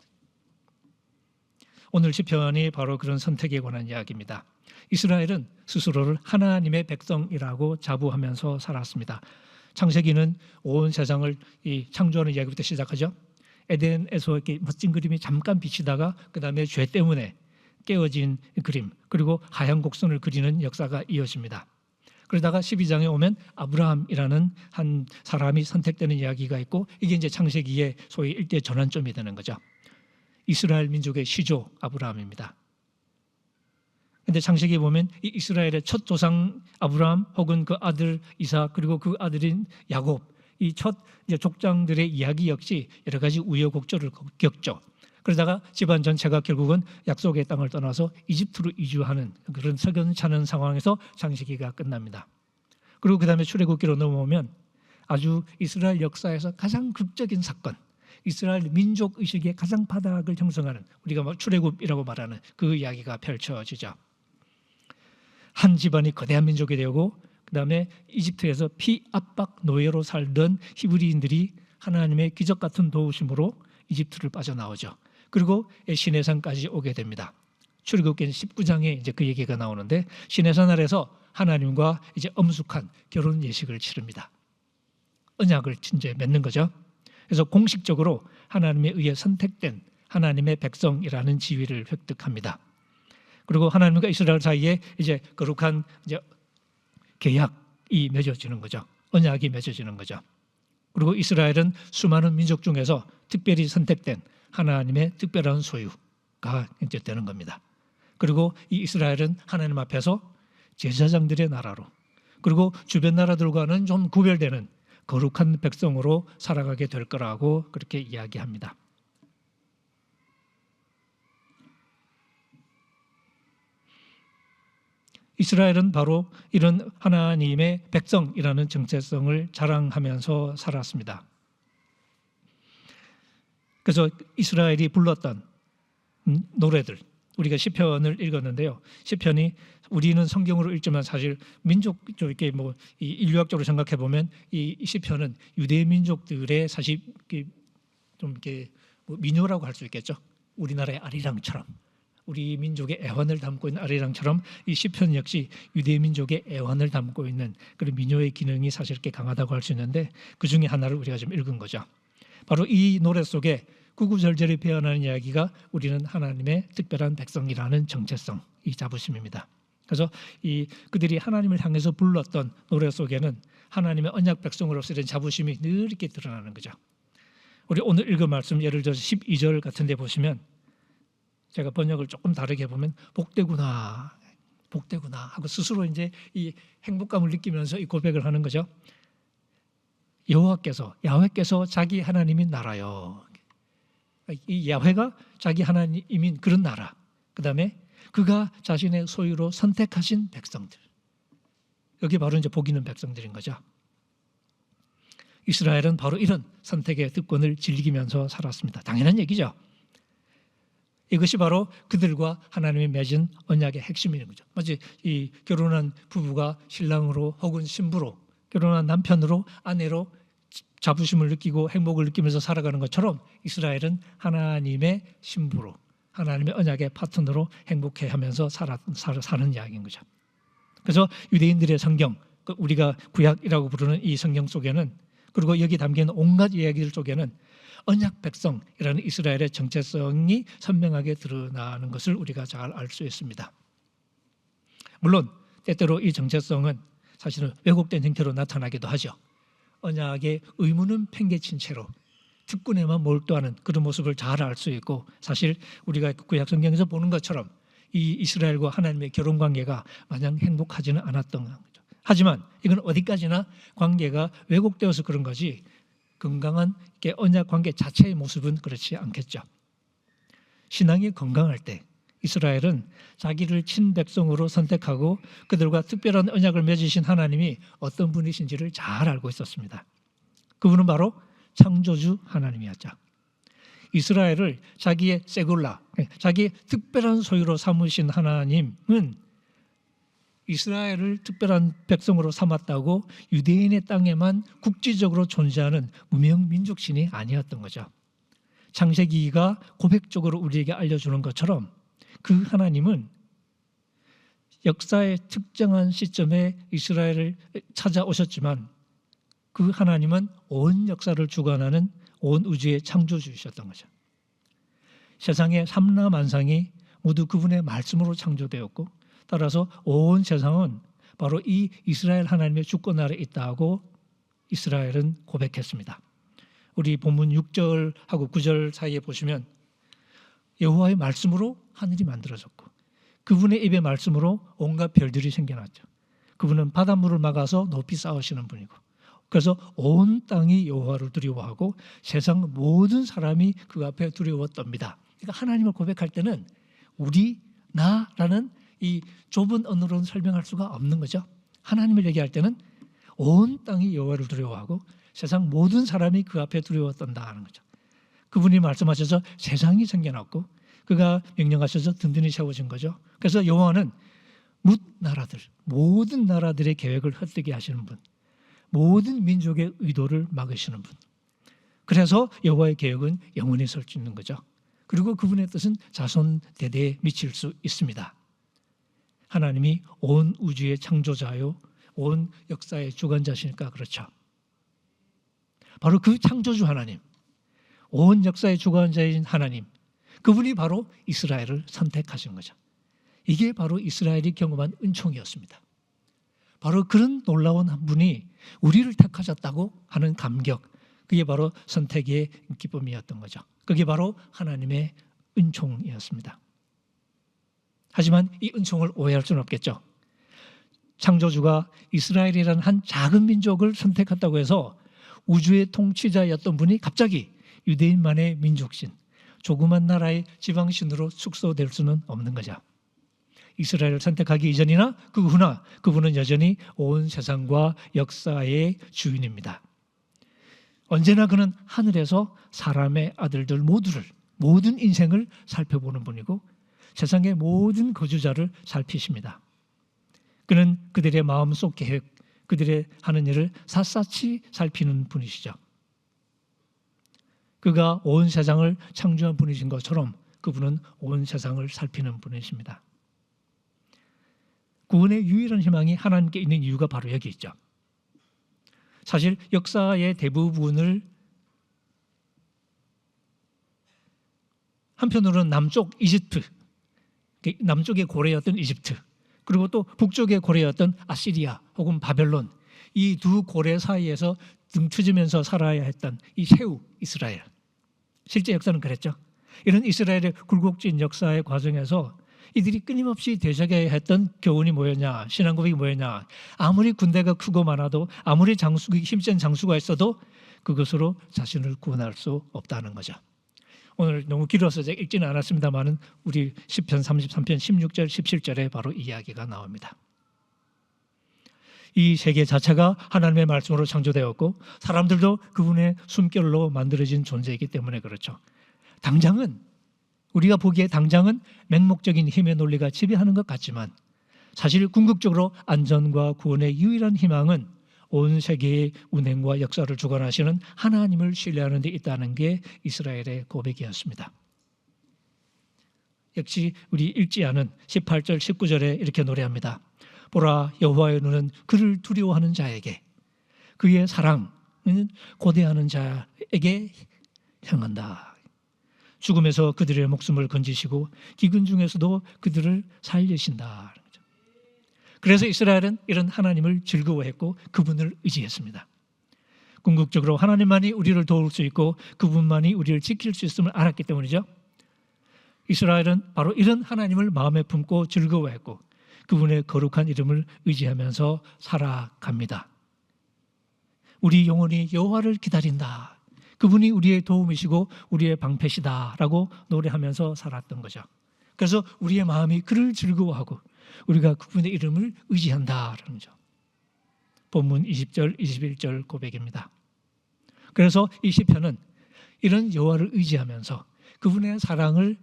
오늘 시편이 바로 그런 선택에 관한 이야기입니다. 이스라엘은 스스로를 하나님의 백성이라고 자부하면서 살았습니다. 창세기는 온 세상을 창조하는 이야기부터 시작하죠. 에덴에서 이렇게 멋진 그림이 잠깐 비치다가 그 다음에 죄 때문에 깨어진 그림, 그리고 하얀 곡선을 그리는 역사가 이어집니다. 그러다가 12장에 오면 아브라함이라는 한 사람이 선택되는 이야기가 있고, 이게 이제 창세기의 소위 일대 전환점이 되는 거죠. 이스라엘 민족의 시조 아브라함입니다. 근데 창세기에 보면 이 이스라엘의 첫 조상 아브라함 혹은 그 아들 이삭 그리고 그 아들인 야곱, 이 첫 족장들의 이야기 역시 여러 가지 우여곡절을 겪죠. 그러다가 집안 전체가 결국은 약속의 땅을 떠나서 이집트로 이주하는 그런 석연찮은 상황에서 창세기가 끝납니다. 그리고 그 다음에 출애굽기로 넘어오면 아주 이스라엘 역사에서 가장 극적인 사건, 이스라엘 민족 의식의 가장 바닥을 형성하는, 우리가 출애굽이라고 말하는 그 이야기가 펼쳐지죠. 한 집안이 거대한 민족이 되고 그다음에 이집트에서 피압박 노예로 살던 히브리인들이 하나님의 기적 같은 도우심으로 이집트를 빠져나오죠. 그리고 시내산까지 오게 됩니다. 출애굽기 19장에 이제 그 얘기가 나오는데 시내산 아래서 하나님과 이제 엄숙한 결혼 예식을 치릅니다. 언약을 이제 맺는 거죠. 그래서 공식적으로 하나님에 의해 선택된 하나님의 백성이라는 지위를 획득합니다. 그리고 하나님과 이스라엘 사이에 이제 거룩한 이제 계약이 맺어지는 거죠. 언약이 맺어지는 거죠. 그리고 이스라엘은 수많은 민족 중에서 특별히 선택된 하나님의 특별한 소유가 이제 되는 겁니다. 그리고 이 이스라엘은 하나님 앞에서 제사장들의 나라로, 그리고 주변 나라들과는 좀 구별되는 거룩한 백성으로 살아가게 될 거라고 그렇게 이야기합니다. 이스라엘은 바로 이런 하나님의 백성이라는 정체성을 자랑하면서 살았습니다. 그래서 이스라엘이 불렀던 노래들, 우리가 시편을 읽었는데요. 시편이 우리는 성경으로 읽지만 사실 민족 이렇게 뭐 인류학적으로 생각해 보면 이 시편은 유대 민족들의 사실 좀 이렇게 뭐 민요라고 할 수 있겠죠. 우리나라의 아리랑처럼, 우리 민족의 애환을 담고 있는 아리랑처럼 이 시편 역시 유대 민족의 애환을 담고 있는 그런 민요의 기능이 사실 꽤 강하다고 할 수 있는데 그 중에 하나를 우리가 좀 읽은 거죠. 바로 이 노래 속에 구구절절히 표현하는 이야기가 우리는 하나님의 특별한 백성이라는 정체성, 이 자부심입니다. 그래서 그들이 하나님을 향해서 불렀던 노래 속에는 하나님의 언약 백성으로서 이런 자부심이 늘 이렇게 드러나는 거죠. 우리 오늘 읽은 말씀 예를 들어서 12절 같은 데 보시면 제가 번역을 조금 다르게 보면 복되구나, 복되구나 하고 스스로 이제 이 행복감을 느끼면서 이 고백을 하는 거죠. 야훼께서 자기 하나님인 나라요. 이 야훼가 자기 하나님인 그런 나라. 그다음에 그가 자신의 소유로 선택하신 백성들. 여기 바로 이제 복 있는 백성들인 거죠. 이스라엘은 바로 이런 선택의 특권을 즐기면서 살았습니다. 당연한 얘기죠. 이것이 바로 그들과 하나님이 맺은 언약의 핵심인 거죠. 마치 이 결혼한 부부가 신랑으로 혹은 신부로, 결혼한 남편으로 아내로 자부심을 느끼고 행복을 느끼면서 살아가는 것처럼 이스라엘은 하나님의 신부로, 하나님의 언약의 파트너로 행복해하면서 사는 이야기인 거죠. 그래서 유대인들의 성경, 우리가 구약이라고 부르는 이 성경 속에는, 그리고 여기 담긴 온갖 이야기들 속에는 언약 백성이라는 이스라엘의 정체성이 선명하게 드러나는 것을 우리가 잘 알 수 있습니다. 물론 때때로 이 정체성은 사실은 왜곡된 형태로 나타나기도 하죠. 언약의 의무는 팽개친 채로 특권에만 몰두하는 그런 모습을 잘 알 수 있고, 사실 우리가 구약 성경에서 보는 것처럼 이 이스라엘과 하나님의 결혼 관계가 마냥 행복하지는 않았던 거죠. 하지만 이건 어디까지나 관계가 왜곡되어서 그런 거지 건강한 언약 관계 자체의 모습은 그렇지 않겠죠. 신앙이 건강할 때 이스라엘은 자기를 친백성으로 선택하고 그들과 특별한 언약을 맺으신 하나님이 어떤 분이신지를 잘 알고 있었습니다. 그분은 바로 창조주 하나님이었죠. 이스라엘을 자기의 세굴라, 자기의 특별한 소유로 삼으신 하나님은 이스라엘을 특별한 백성으로 삼았다고 유대인의 땅에만 국지적으로 존재하는 무명 민족신이 아니었던 거죠. 창세기가 고백적으로 우리에게 알려주는 것처럼 그 하나님은 역사의 특정한 시점에 이스라엘을 찾아오셨지만 그 하나님은 온 역사를 주관하는 온 우주의 창조주이셨던 거죠. 세상의 삼라만상이 모두 그분의 말씀으로 창조되었고, 따라서 온 세상은 바로 이 이스라엘 하나님의 주권 아래 있다고 이스라엘은 고백했습니다. 우리 본문 6절하고 9절 사이에 보시면 여호와의 말씀으로 하늘이 만들어졌고 그분의 입의 말씀으로 온갖 별들이 생겨났죠. 그분은 바닷물을 막아서 높이 쌓으시는 분이고, 그래서 온 땅이 여호와를 두려워하고 세상 모든 사람이 그 앞에 두려웠답니다. 그러니까 하나님을 고백할 때는 나라는 이 좁은 언어로는 설명할 수가 없는 거죠. 하나님을 얘기할 때는 온 땅이 여호와를 두려워하고 세상 모든 사람이 그 앞에 두려웠던다 하는 거죠. 그분이 말씀하셔서 세상이 생겨났고 그가 명령하셔서 든든히 세워진 거죠. 그래서 여호와는 뭇 나라들, 모든 나라들의 계획을 헛되게 하시는 분, 모든 민족의 의도를 막으시는 분. 그래서 여호와의 계획은 영원히 설 수 있는 거죠. 그리고 그분의 뜻은 자손 대대에 미칠 수 있습니다. 하나님이 온 우주의 창조자요, 온 역사의 주관자시니까 그렇죠. 바로 그 창조주 하나님, 온 역사의 주관자인 하나님, 그분이 바로 이스라엘을 선택하신 거죠. 이게 바로 이스라엘이 경험한 은총이었습니다. 바로 그런 놀라운 한 분이 우리를 택하셨다고 하는 감격, 그게 바로 선택의 기쁨이었던 거죠. 그게 바로 하나님의 은총이었습니다. 하지만 이 은총을 오해할 수는 없겠죠. 창조주가 이스라엘이라는 한 작은 민족을 선택했다고 해서 우주의 통치자였던 분이 갑자기 유대인만의 민족신, 조그만 나라의 지방신으로 축소될 수는 없는 거죠. 이스라엘을 선택하기 이전이나 그 후나 그분은 여전히 온 세상과 역사의 주인입니다. 언제나 그는 하늘에서 사람의 아들들 모두를, 모든 인생을 살펴보는 분이고 세상의 모든 거주자를 살피십니다. 그는 그들의 마음속 계획, 그들의 하는 일을 샅샅이 살피는 분이시죠. 그가 온 세상을 창조한 분이신 것처럼 그분은 온 세상을 살피는 분이십니다. 구원의 유일한 희망이 하나님께 있는 이유가 바로 여기 있죠. 사실 역사의 대부분을 한편으로는 남쪽 이집트, 남쪽의 고래였던 이집트, 그리고 또 북쪽의 고래였던 아시리아 혹은 바벨론, 이 두 고래 사이에서 등쳐지면서 살아야 했던 이 새우 이스라엘, 실제 역사는 그랬죠. 이런 이스라엘의 굴곡진 역사의 과정에서 이들이 끊임없이 되새겨야 했던 교훈이 뭐였냐, 신앙 고백이 뭐였냐, 아무리 군대가 크고 많아도, 아무리 힘센 장수가 있어도 그것으로 자신을 구원할 수 없다는 거죠. 오늘 너무 길어서 제가 읽지는 않았습니다만 우리 시편 33편 16절 17절에 바로 이 이야기가 나옵니다. 이 세계 자체가 하나님의 말씀으로 창조되었고 사람들도 그분의 숨결로 만들어진 존재이기 때문에 그렇죠. 당장은, 우리가 보기에 당장은 맹목적인 힘의 논리가 지배하는 것 같지만 사실 궁극적으로 안전과 구원의 유일한 희망은 온 세계의 운행과 역사를 주관하시는 하나님을 신뢰하는 데 있다는 게 이스라엘의 고백이었습니다. 역시 우리 읽지 않은 18절 19절에 이렇게 노래합니다. 보라, 여호와의 눈은 그를 두려워하는 자에게, 그의 사랑은 고대하는 자에게 향한다. 죽음에서 그들의 목숨을 건지시고 기근 중에서도 그들을 살리신다. 그래서 이스라엘은 이런 하나님을 즐거워했고 그분을 의지했습니다. 궁극적으로 하나님만이 우리를 도울 수 있고 그분만이 우리를 지킬 수 있음을 알았기 때문이죠. 이스라엘은 바로 이런 하나님을 마음에 품고 즐거워했고 그분의 거룩한 이름을 의지하면서 살아갑니다. 우리 영혼이 여호와를 기다린다. 그분이 우리의 도움이시고 우리의 방패시다라고 노래하면서 살았던 거죠. 그래서 우리의 마음이 그를 즐거워하고 우리가 그분의 이름을 의지한다라는 거죠. 본문 20절, 21절 고백입니다. 그래서 이 시편은 이런 여호와를 의지하면서 그분의 사랑을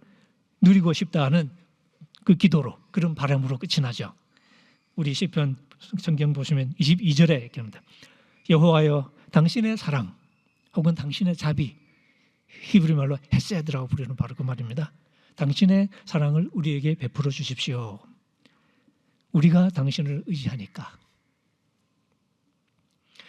누리고 싶다는 그 기도로, 그런 바람으로 끝이 나죠. 우리 시편 성경 보시면 22절에 이렇게 합니다. 여호와여, 당신의 사랑 혹은 당신의 자비, 히브리 말로 헤세드라고 부르는 바로 그 말입니다. 당신의 사랑을 우리에게 베풀어 주십시오. 우리가 당신을 의지하니까.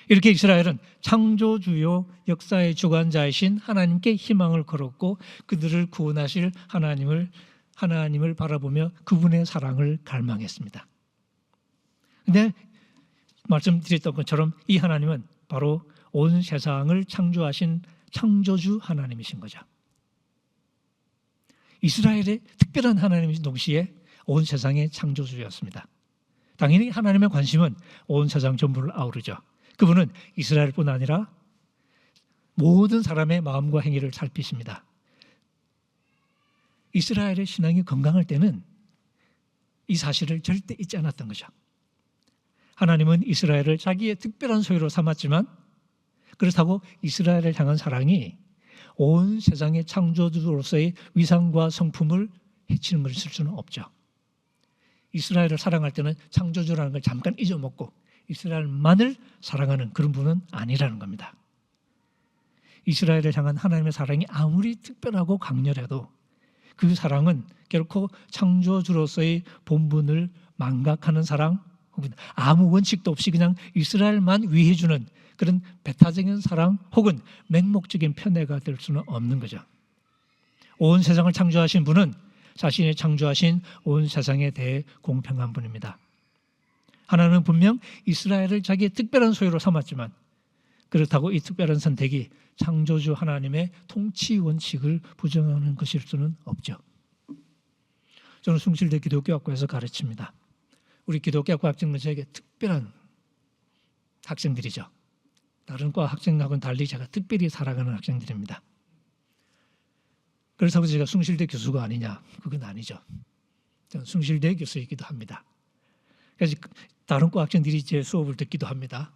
이렇게 이스라엘은 창조주요 역사의 주관자이신 하나님께 희망을 걸었고 그들을 구원하실 하나님을 바라보며 그분의 사랑을 갈망했습니다. 근데 말씀드렸던 것처럼 이 하나님은 바로 온 세상을 창조하신 창조주 하나님이신 거죠. 이스라엘의 특별한 하나님이신 동시에 온 세상의 창조주였습니다. 당연히 하나님의 관심은 온 세상 전부를 아우르죠. 그분은 이스라엘뿐 아니라 모든 사람의 마음과 행위를 살피십니다. 이스라엘의 신앙이 건강할 때는 이 사실을 절대 잊지 않았던 거죠. 하나님은 이스라엘을 자기의 특별한 소유로 삼았지만 그렇다고 이스라엘을 향한 사랑이 온 세상의 창조주로서의 위상과 성품을 해치는 것일 수는 없죠. 이스라엘을 사랑할 때는 창조주라는 걸 잠깐 잊어먹고 이스라엘만을 사랑하는 그런 분은 아니라는 겁니다. 이스라엘을 향한 하나님의 사랑이 아무리 특별하고 강렬해도 그 사랑은 결코 창조주로서의 본분을 망각하는 사랑, 혹은 아무 원칙도 없이 그냥 이스라엘만 위해주는 그런 배타적인 사랑, 혹은 맹목적인 편애가 될 수는 없는 거죠. 온 세상을 창조하신 분은 자신이 창조하신 온 세상에 대해 공평한 분입니다. 하나님은 분명 이스라엘을 자기의 특별한 소유로 삼았지만 그렇다고 이 특별한 선택이 창조주 하나님의 통치 원칙을 부정하는 것일 수는 없죠. 저는 숭실대 기독교학과에서 가르칩니다. 우리 기독교학과 학생들은 저에게 특별한 학생들이죠. 다른 과 학생하고는 달리 제가 특별히 살아가는 학생들입니다. 그래서 제가 숭실대 교수가 아니냐? 그건 아니죠. 저는 숭실대 교수이기도 합니다. 그래서 다른 과 학생들이 제 수업을 듣기도 합니다.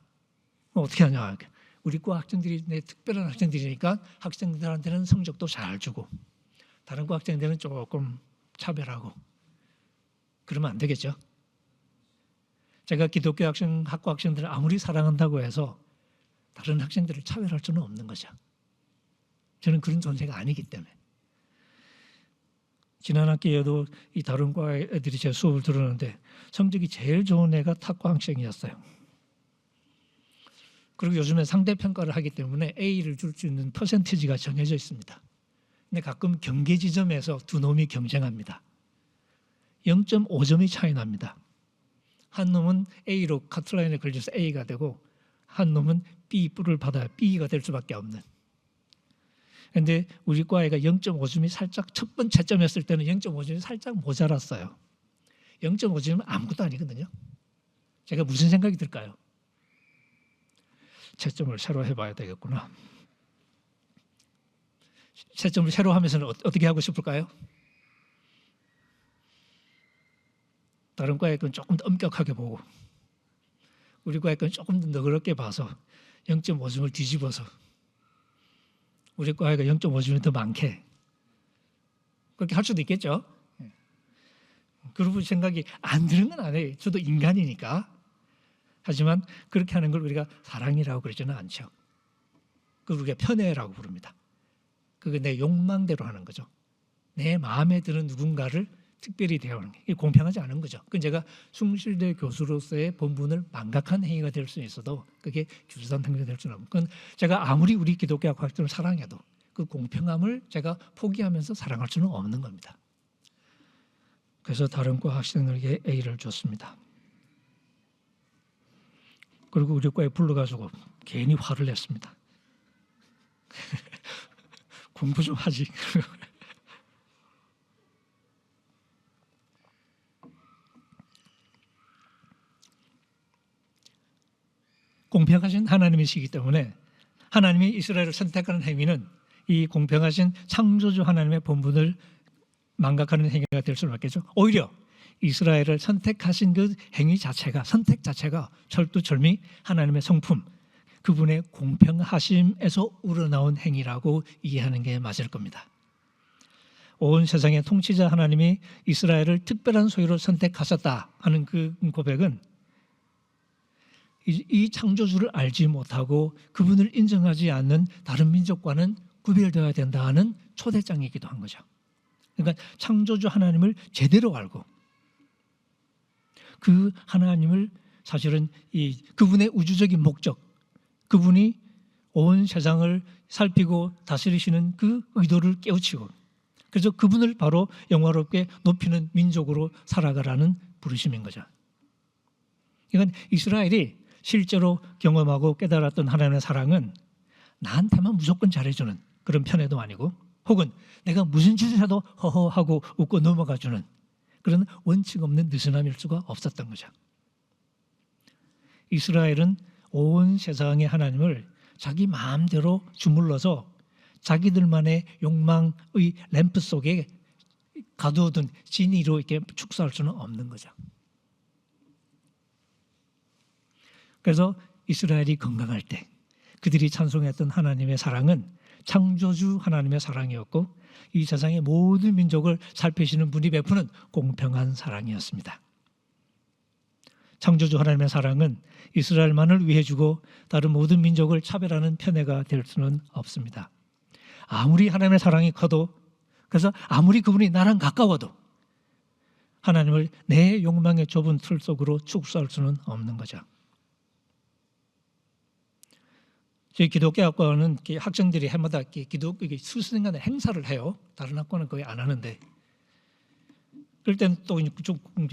어떻게 하냐? 우리 과 학생들이 내 특별한 학생들이니까 학생들한테는 성적도 잘 주고 다른 과 학생들은 조금 차별하고 그러면 안 되겠죠. 제가 기독교 학과 학생들을 아무리 사랑한다고 해서 다른 학생들을 차별할 수는 없는 거죠. 저는 그런 존재가 아니기 때문에. 지난 학기에도 이 다른 과 애들이 제 수업을 들었는데 성적이 제일 좋은 애가 탁과 학생이었어요. 그리고 요즘에 상대평가를 하기 때문에 A를 줄 수 있는 퍼센티지가 정해져 있습니다. 근데 가끔 경계 지점에서 두 놈이 경쟁합니다. 0.5점이 차이 납니다. 한 놈은 A로 카트라인에 걸려서 A가 되고 한 놈은 B 뿔을 받아야 B가 될 수밖에 없는. 그런데 우리 과애가 0.5점이 살짝 첫 번째 점이었을 때는 0.5점이 살짝 모자랐어요. 0.5점은 아무것도 아니거든요. 제가 무슨 생각이 들까요? 채점을 새로 해봐야 되겠구나. 채점을 새로 하면서는 어떻게 하고 싶을까요? 다른 과의 건 조금 더 엄격하게 보고 우리 과의 건 조금 더 너그럽게 봐서 0.5점을 뒤집어서 우리 과가 0.5점이 더 많게 그렇게 할 수도 있겠죠. 그런 생각이 안 드는 건 아니에요. 저도 인간이니까. 하지만 그렇게 하는 걸 우리가 사랑이라고 그러지는 않죠. 그걸 우리가 편애라고 부릅니다. 그게 내 욕망대로 하는 거죠. 내 마음에 드는 누군가를 특별히 대하는 게 이게 공평하지 않은 거죠. 그건 제가 숭실대 교수로서의 본분을 망각한 행위가 될 수 있어도 그게 규탄 행위가 될 수는 없고 그건 제가 아무리 우리 기독교 학생을 사랑해도 그 공평함을 제가 포기하면서 사랑할 수는 없는 겁니다. 그래서 다른 과 학생들에게 A를 줬습니다. 그리고 우리 과에 불러가지고 괜히 화를 냈습니다. 공부 좀 하지. 공평하신 하나님이시기 때문에 하나님이 이스라엘을 선택하는 행위는 이 공평하신 창조주 하나님의 본분을 망각하는 행위가 될 수는 없겠죠. 오히려 이스라엘을 선택하신 그 행위 자체가 선택 자체가 철두철미 하나님의 성품 그분의 공평하심에서 우러나온 행위라고 이해하는 게 맞을 겁니다. 온 세상의 통치자 하나님이 이스라엘을 특별한 소유로 선택하셨다 하는 그 고백은 이 창조주를 알지 못하고 그분을 인정하지 않는 다른 민족과는 구별되어야 된다 하는 초대장이기도 한 거죠. 그러니까 창조주 하나님을 제대로 알고 그 하나님을 사실은 그분의 우주적인 목적, 그분이 온 세상을 살피고 다스리시는 그 의도를 깨우치고 그래서 그분을 바로 영화롭게 높이는 민족으로 살아가라는 부르심인 거죠. 이건 이스라엘이 실제로 경험하고 깨달았던 하나님의 사랑은 나한테만 무조건 잘해주는 그런 편애도 아니고 혹은 내가 무슨 짓을 해도 허허하고 웃고 넘어가주는 그런 원칙 없는 느슨함일 수가 없었던 거죠. 이스라엘은 온 세상의 하나님을 자기 마음대로 주물러서 자기들만의 욕망의 램프 속에 가두어둔 진이로 이렇게 축소할 수는 없는 거죠. 그래서 이스라엘이 건강할 때 그들이 찬송했던 하나님의 사랑은 창조주 하나님의 사랑이었고 이 세상의 모든 민족을 살피시는 분이 베푸는 공평한 사랑이었습니다. 창조주 하나님의 사랑은 이스라엘만을 위해 주고 다른 모든 민족을 차별하는 편애가 될 수는 없습니다. 아무리 하나님의 사랑이 커도, 그래서 아무리 그분이 나랑 가까워도 하나님을 내 욕망의 좁은 틀 속으로 축소할 수는 없는 거죠. 저희 기독교 학과는 학생들이 해마다 기독교 수수인간의 행사를 해요. 다른 학과는 거의 안 하는데, 그럴 때는 또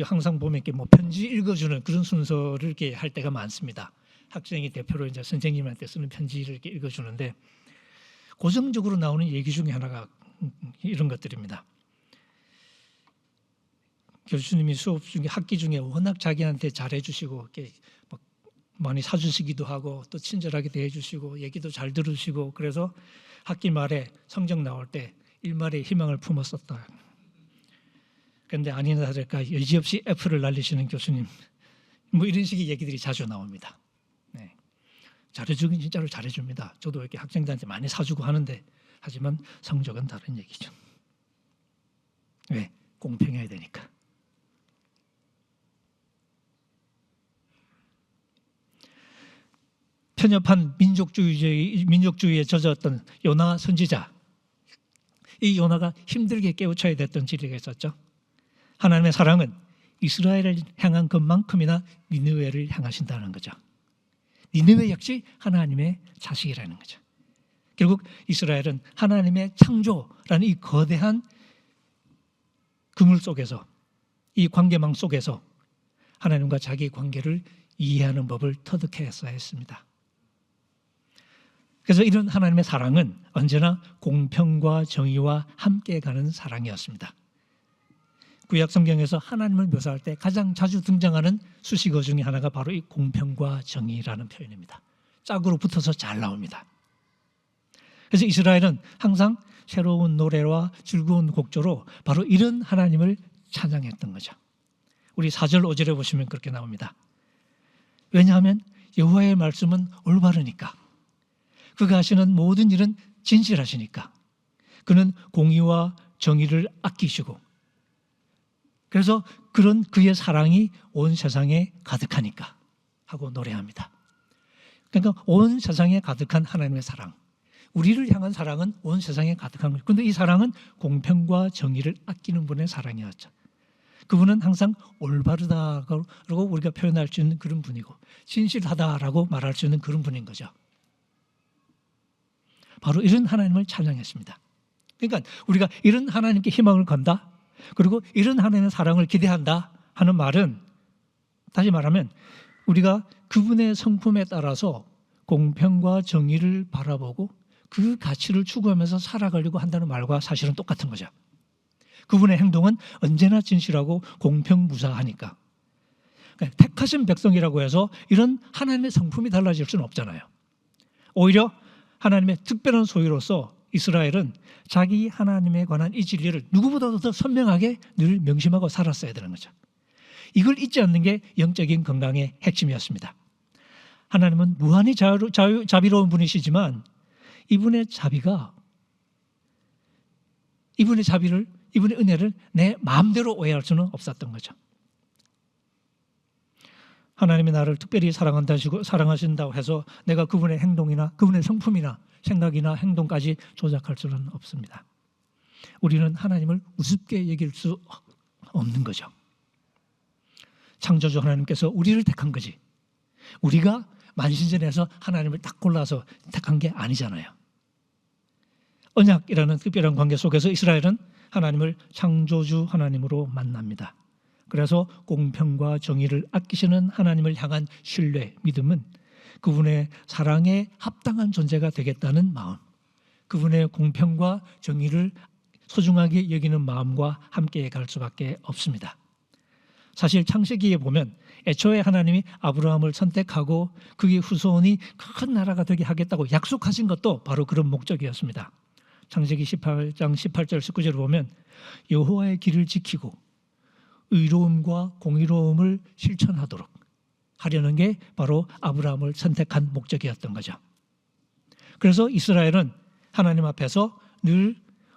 항상 보면 이렇게 뭐 편지 읽어주는 그런 순서를 이렇게 할 때가 많습니다. 학생이 대표로 이제 선생님한테 쓰는 편지를 이렇게 읽어주는데, 고정적으로 나오는 얘기 중에 하나가 이런 것들입니다. 교수님이 수업 중에 학기 중에 워낙 자기한테 잘해주시고 이렇게 막 많이 사주시기도 하고 또 친절하게 대해주시고 얘기도 잘 들으시고, 그래서 학기 말에 성적 나올 때 일말의 희망을 품었었다. 그런데 아니나 다를까 여지없이 F를 날리시는 교수님, 뭐 이런 식의 얘기들이 자주 나옵니다. 네. 잘해주긴 진짜로 잘해줍니다. 저도 이렇게 학생들한테 많이 사주고 하는데, 하지만 성적은 다른 얘기죠. 왜? 공평해야 되니까. 편협한 민족주의에 젖었던 요나 선지자, 이 요나가 힘들게 깨우쳐야 됐던 지리가 있었죠. 하나님의 사랑은 이스라엘을 향한 것만큼이나 니느웨를 향하신다는 거죠. 니느웨 역시 하나님의 자식이라는 거죠. 결국 이스라엘은 하나님의 창조라는 이 거대한 그물 속에서, 이 관계망 속에서 하나님과 자기 관계를 이해하는 법을 터득했어야 했습니다. 그래서 이런 하나님의 사랑은 언제나 공평과 정의와 함께 가는 사랑이었습니다. 구약 성경에서 하나님을 묘사할 때 가장 자주 등장하는 수식어 중에 하나가 바로 이 공평과 정의라는 표현입니다. 짝으로 붙어서 잘 나옵니다. 그래서 이스라엘은 항상 새로운 노래와 즐거운 곡조로 바로 이런 하나님을 찬양했던 거죠. 우리 4절 5절에 보시면 그렇게 나옵니다. 왜냐하면 여호와의 말씀은 올바르니까, 그가 하시는 모든 일은 진실하시니까, 그는 공의와 정의를 아끼시고, 그래서 그런 그의 사랑이 온 세상에 가득하니까 하고 노래합니다. 그러니까 온 세상에 가득한 하나님의 사랑, 우리를 향한 사랑은 온 세상에 가득한 거죠. 그런데 이 사랑은 공평과 정의를 아끼는 분의 사랑이었죠. 그분은 항상 올바르다라고 우리가 표현할 수 있는 그런 분이고, 진실하다라고 말할 수 있는 그런 분인 거죠. 바로 이런 하나님을 찬양했습니다. 그러니까 우리가 이런 하나님께 희망을 건다, 그리고 이런 하나님의 사랑을 기대한다 하는 말은, 다시 말하면 우리가 그분의 성품에 따라서 공평과 정의를 바라보고 그 가치를 추구하면서 살아가려고 한다는 말과 사실은 똑같은 거죠. 그분의 행동은 언제나 진실하고 공평무사하니까. 그러니까 택하신 백성이라고 해서 이런 하나님의 성품이 달라질 수는 없잖아요. 오히려 하나님의 특별한 소유로서 이스라엘은 자기 하나님에 관한 이 진리를 누구보다도 더 선명하게 늘 명심하고 살았어야 되는 거죠. 이걸 잊지 않는 게 영적인 건강의 핵심이었습니다. 하나님은 무한히 자비로운 분이시지만 이분의 은혜를 내 마음대로 오해할 수는 없었던 거죠. 하나님이 나를 특별히 사랑하신다고 해서 내가 그분의 행동이나 그분의 성품이나 생각이나 행동까지 조작할 수는 없습니다. 우리는 하나님을 우습게 여길 수 없는 거죠. 창조주 하나님께서 우리를 택한 거지, 우리가 만신전에서 하나님을 딱 골라서 택한 게 아니잖아요. 언약이라는 특별한 관계 속에서 이스라엘은 하나님을 창조주 하나님으로 만납니다. 그래서 공평과 정의를 아끼시는 하나님을 향한 신뢰, 믿음은 그분의 사랑에 합당한 존재가 되겠다는 마음, 그분의 공평과 정의를 소중하게 여기는 마음과 함께 갈 수밖에 없습니다. 사실 창세기에 보면 애초에 하나님이 아브라함을 선택하고 그의 후손이 큰 나라가 되게 하겠다고 약속하신 것도 바로 그런 목적이었습니다. 창세기 18장 18절 19절을 보면 여호와의 길을 지키고 의로움과 공의로움을 실천하도록 하려는 게 바로 아브라함을 선택한 목적이었던 거죠. 그래서 이스라엘은 하나님 앞에서 늘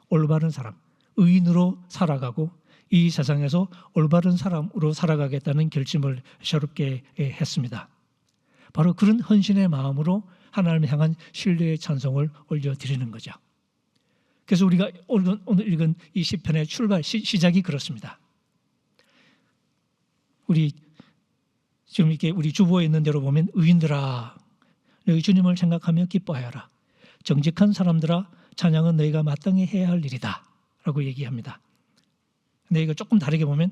올바른 사람, 의인으로 살아가고 이 세상에서 올바른 사람으로 살아가겠다는 결심을 새롭게 했습니다. 바로 그런 헌신의 마음으로 하나님을 향한 신뢰의 찬송을 올려드리는 거죠. 그래서 우리가 오늘 읽은 이 시편의 시작이 그렇습니다. 우리 지금 이렇게 우리 주보에 있는 대로 보면 의인들아 너희 주님을 생각하며 기뻐하여라. 정직한 사람들아 찬양은 너희가 마땅히 해야 할 일이다 라고 얘기합니다. 근데 이거 조금 다르게 보면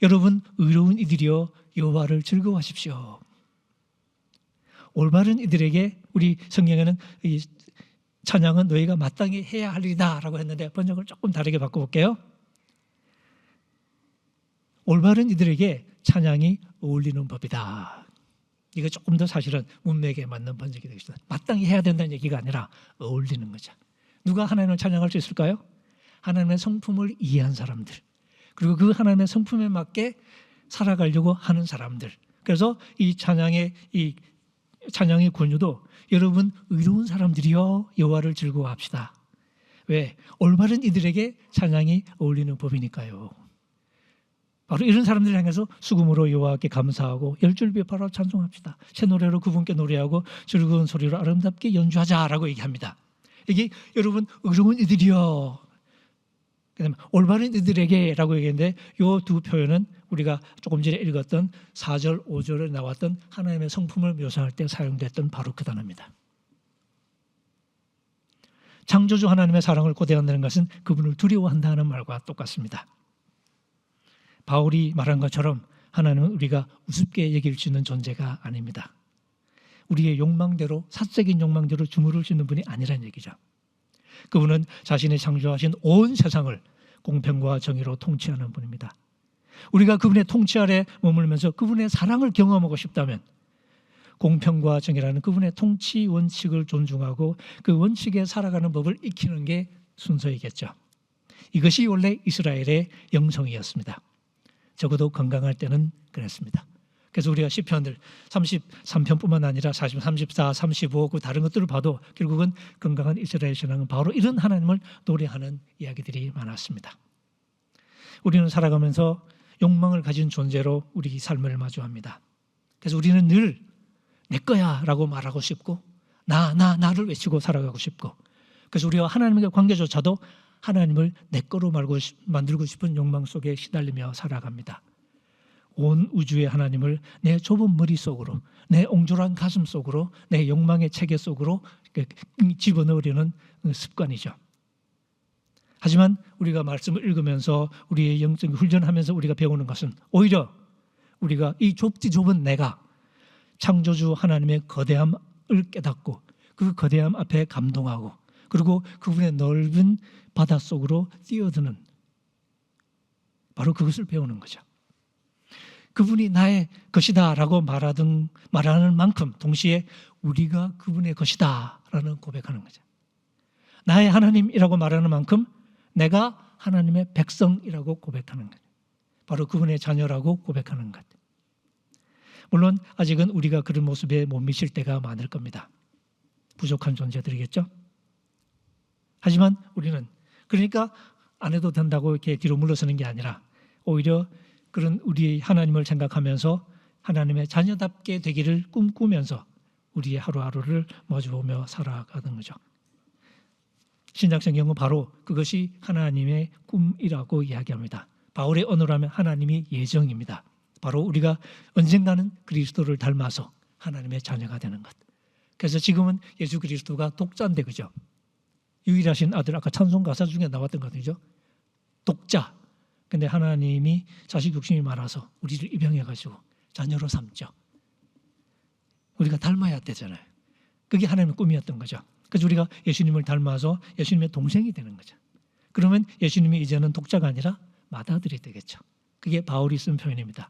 여러분 의로운 이들이여 여호와를 즐거워하십시오. 올바른 이들에게 우리 성경에는 이 찬양은 너희가 마땅히 해야 할 일이다 라고 했는데 번역을 조금 다르게 바꿔볼게요. 올바른 이들에게 찬양이 어울리는 법이다. 이거 조금 더 사실은 문맥에 맞는 번역이 되겠습니다. 마땅히 해야 된다는 얘기가 아니라 어울리는 거죠. 누가 하나님을 찬양할 수 있을까요? 하나님의 성품을 이해한 사람들, 그리고 그 하나님의 성품에 맞게 살아가려고 하는 사람들. 그래서 이 찬양의 권유도 여러분 의로운 사람들이여 여호와를 즐거워합시다. 왜? 올바른 이들에게 찬양이 어울리는 법이니까요. 바로 이런 사람들을 향해서 수금으로 여호와께 감사하고 열줄비파로 찬송합시다. 새 노래로 그분께 노래하고 즐거운 소리로 아름답게 연주하자라고 얘기합니다. 이게 여러분 의로운 이들이여, 그다음에 올바른 이들에게라고 얘기했는데 이 두 표현은 우리가 조금 전에 읽었던 4절, 5절에 나왔던 하나님의 성품을 묘사할 때 사용됐던 바로 그 단어입니다. 창조주 하나님의 사랑을 고대한다는 것은 그분을 두려워한다는 말과 똑같습니다. 바울이 말한 것처럼 하나님은 우리가 우습게 여길 수 있는 존재가 아닙니다. 우리의 욕망대로, 사적인 욕망대로 주무를 수 있는 분이 아니라는 얘기죠. 그분은 자신이 창조하신 온 세상을 공평과 정의로 통치하는 분입니다. 우리가 그분의 통치 아래 머물면서 그분의 사랑을 경험하고 싶다면 공평과 정의라는 그분의 통치 원칙을 존중하고 그 원칙에 살아가는 법을 익히는 게 순서이겠죠. 이것이 원래 이스라엘의 영성이었습니다. 적어도 건강할 때는 그랬습니다. 그래서 우리가 시편들 33편뿐만 아니라 34, 35, 그 다른 것들을 봐도 결국은 건강한 이스라엘 신앙은 바로 이런 하나님을 노래하는 이야기들이 많았습니다. 우리는 살아가면서 욕망을 가진 존재로 우리 삶을 마주합니다. 그래서 우리는 늘 내 거야 라고 말하고 싶고 나를 외치고 살아가고 싶고, 그래서 우리와 하나님의 관계조차도 하나님을 내 거로 만들고 싶은 욕망 속에 시달리며 살아갑니다. 온 우주의 하나님을 내 좁은 머릿속으로, 내 옹졸한 가슴 속으로, 내 욕망의 체계 속으로 집어넣으려는 습관이죠. 하지만 우리가 말씀을 읽으면서 우리의 영적 훈련하면서 우리가 배우는 것은 오히려 우리가 이 좁은 내가 창조주 하나님의 거대함을 깨닫고 그 거대함 앞에 감동하고 그리고 그분의 넓은 바닷속으로 뛰어드는, 바로 그것을 배우는 거죠. 그분이 나의 것이다 라고 말하는 만큼 동시에 우리가 그분의 것이다 라는 고백하는 거죠. 나의 하나님이라고 말하는 만큼 내가 하나님의 백성이라고 고백하는 것, 바로 그분의 자녀라고 고백하는 것. 물론 아직은 우리가 그런 모습에 못 미칠 때가 많을 겁니다. 부족한 존재들이겠죠. 하지만 우리는 그러니까 안 해도 된다고 이렇게 뒤로 물러서는 게 아니라 오히려 그런 우리의 하나님을 생각하면서 하나님의 자녀답게 되기를 꿈꾸면서 우리의 하루하루를 마주보며 살아가는 거죠. 신약성경은 바로 그것이 하나님의 꿈이라고 이야기합니다. 바울의 언어로 하면 하나님의 예정입니다. 바로 우리가 언젠가는 그리스도를 닮아서 하나님의 자녀가 되는 것. 그래서 지금은 예수 그리스도가 독자인데, 그죠? 유일하신 아들, 아까 찬송 가사 중에 나왔던 것이죠. 독자. 근데 하나님이 자식 욕심이 많아서 우리를 입양해가지고 자녀로 삼죠. 우리가 닮아야 되잖아요. 그게 하나님의 꿈이었던 거죠. 그래서 우리가 예수님을 닮아서 예수님의 동생이 되는 거죠. 그러면 예수님이 이제는 독자가 아니라 맏아들이 되겠죠. 그게 바울이 쓴 표현입니다.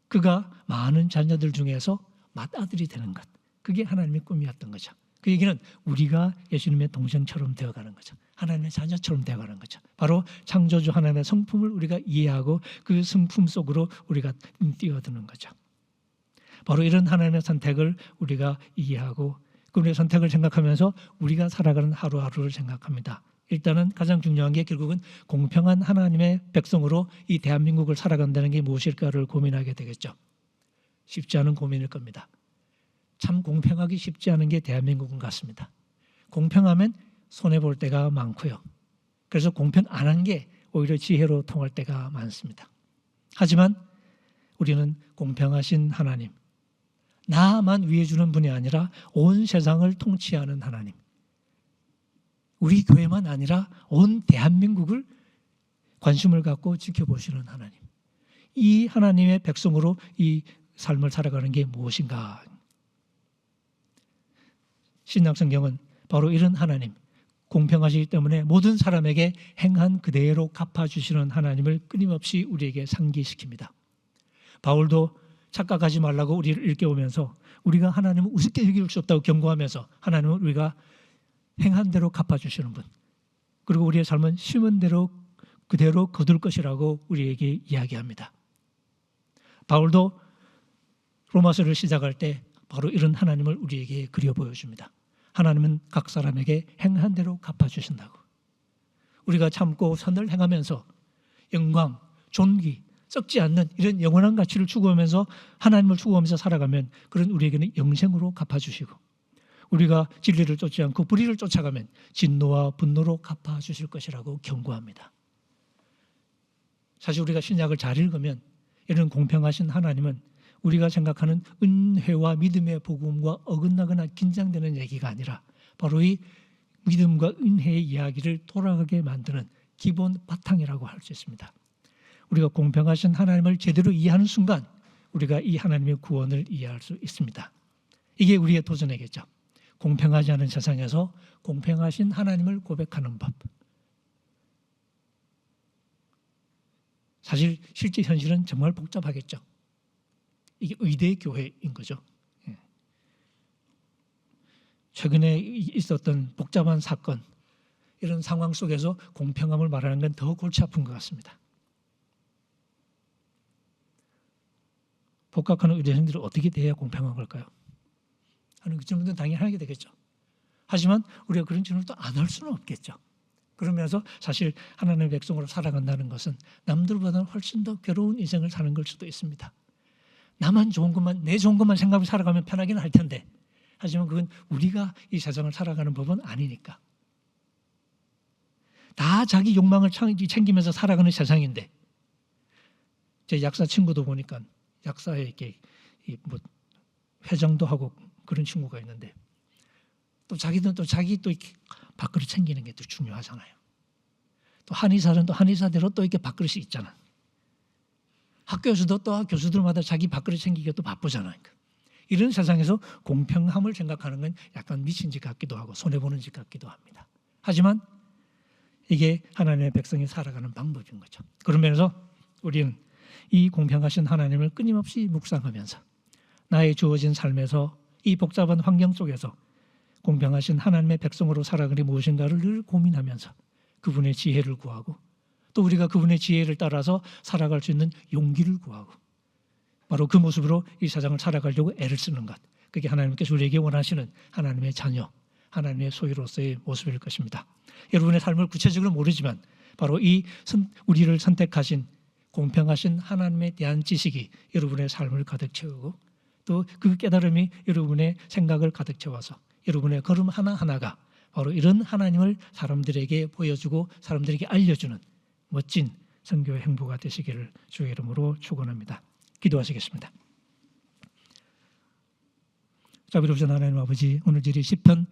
그가 많은 자녀들 중에서 맏아들이 되는 것. 그게 하나님의 꿈이었던 거죠. 그 얘기는 우리가 예수님의 동생처럼 되어가는 거죠. 하나님의 자녀처럼 되어가는 거죠. 바로 창조주 하나님의 성품을 우리가 이해하고 그 성품 속으로 우리가 뛰어드는 거죠. 바로 이런 하나님의 선택을 우리가 이해하고 그분의 선택을 생각하면서 우리가 살아가는 하루하루를 생각합니다. 일단은 가장 중요한 게 결국은 공평한 하나님의 백성으로 이 대한민국을 살아간다는 게 무엇일까를 고민하게 되겠죠. 쉽지 않은 고민일 겁니다. 참 공평하기 쉽지 않은 게 대한민국은 같습니다. 공평하면 손해볼 때가 많고요. 그래서 공평 안 한 게 오히려 지혜로 통할 때가 많습니다. 하지만 우리는 공평하신 하나님, 나만 위해 주는 분이 아니라 온 세상을 통치하는 하나님, 우리 교회만 아니라 온 대한민국을 관심을 갖고 지켜보시는 하나님, 이 하나님의 백성으로 이 삶을 살아가는 게 무엇인가? 신약성경은 바로 이런 하나님, 공평하시기 때문에 모든 사람에게 행한 그대로 갚아주시는 하나님을 끊임없이 우리에게 상기시킵니다. 바울도 착각하지 말라고 우리를 일깨우면서 우리가 하나님을 우습게 여길 수 없다고 경고하면서 하나님은 우리가 행한 대로 갚아주시는 분, 그리고 우리의 삶은 심은 대로 그대로 거둘 것이라고 우리에게 이야기합니다. 바울도 로마서를 시작할 때 바로 이런 하나님을 우리에게 그려 보여줍니다. 하나님은 각 사람에게 행한 대로 갚아주신다고. 우리가 참고 선을 행하면서 영광, 존귀, 썩지 않는 이런 영원한 가치를 추구하면서 하나님을 추구하면서 살아가면 그런 우리에게는 영생으로 갚아주시고, 우리가 진리를 쫓지 않고 불의를 쫓아가면 진노와 분노로 갚아주실 것이라고 경고합니다. 사실 우리가 신약을 잘 읽으면 이런 공평하신 하나님은 우리가 생각하는 은혜와 믿음의 복음과 어긋나거나 긴장되는 얘기가 아니라 바로 이 믿음과 은혜의 이야기를 돌아가게 만드는 기본 바탕이라고 할 수 있습니다. 우리가 공평하신 하나님을 제대로 이해하는 순간 우리가 이 하나님의 구원을 이해할 수 있습니다. 이게 우리의 도전이겠죠. 공평하지 않은 세상에서 공평하신 하나님을 고백하는 법. 사실 실제 현실은 정말 복잡하겠죠. 이게 의대 교회인 거죠. 최근에 있었던 복잡한 사건, 이런 상황 속에서 공평함을 말하는 건 더 골치 아픈 것 같습니다. 복학하는 의대생들은 어떻게 돼야 공평한 걸까요? 하는 그 질문은 당연히 하게 되겠죠. 하지만 우리가 그런 질문을 또 안 할 수는 없겠죠. 그러면서 사실 하나님의 백성으로 살아간다는 것은 남들보다는 훨씬 더 괴로운 인생을 사는 걸 수도 있습니다. 나만 좋은 것만, 내 좋은 것만 생각하고 살아가면 편하기는 할 텐데, 하지만 그건 우리가 이 세상을 살아가는 법은 아니니까. 다 자기 욕망을 챙기면서 살아가는 세상인데, 제 약사 친구도 보니까 약사에 이렇게 뭐 회장도 하고 그런 친구가 있는데, 또 자기는 또 자기 또 이렇게 밥그릇 챙기는 게 또 중요하잖아요. 또 한의사는 또 한의사대로 또 이렇게 밥그릇이 있잖아. 학교에서도 또 교수들마다 자기 밥그릇 챙기기가 또 바쁘잖아요. 이런 세상에서 공평함을 생각하는 건 약간 미친 짓 같기도 하고 손해보는 짓 같기도 합니다. 하지만 이게 하나님의 백성이 살아가는 방법인 거죠. 그러면서 우리는 이 공평하신 하나님을 끊임없이 묵상하면서 나의 주어진 삶에서 이 복잡한 환경 속에서 공평하신 하나님의 백성으로 살아가는 게 무엇인가를 늘 고민하면서 그분의 지혜를 구하고, 또 우리가 그분의 지혜를 따라서 살아갈 수 있는 용기를 구하고, 바로 그 모습으로 이 세상을 살아가려고 애를 쓰는 것, 그게 하나님께서 우리에게 원하시는 하나님의 자녀, 하나님의 소유로서의 모습일 것입니다. 여러분의 삶을 구체적으로 모르지만 바로 이 우리를 선택하신 공평하신 하나님에 대한 지식이 여러분의 삶을 가득 채우고, 또 그 깨달음이 여러분의 생각을 가득 채워서 여러분의 걸음 하나하나가 바로 이런 하나님을 사람들에게 보여주고 사람들에게 알려주는 멋진 선교의 행보가 되시기를 주의 이름으로 축원합니다. 기도하시겠습니다. 자비로우신 하나님 아버지, 오늘 저희 시편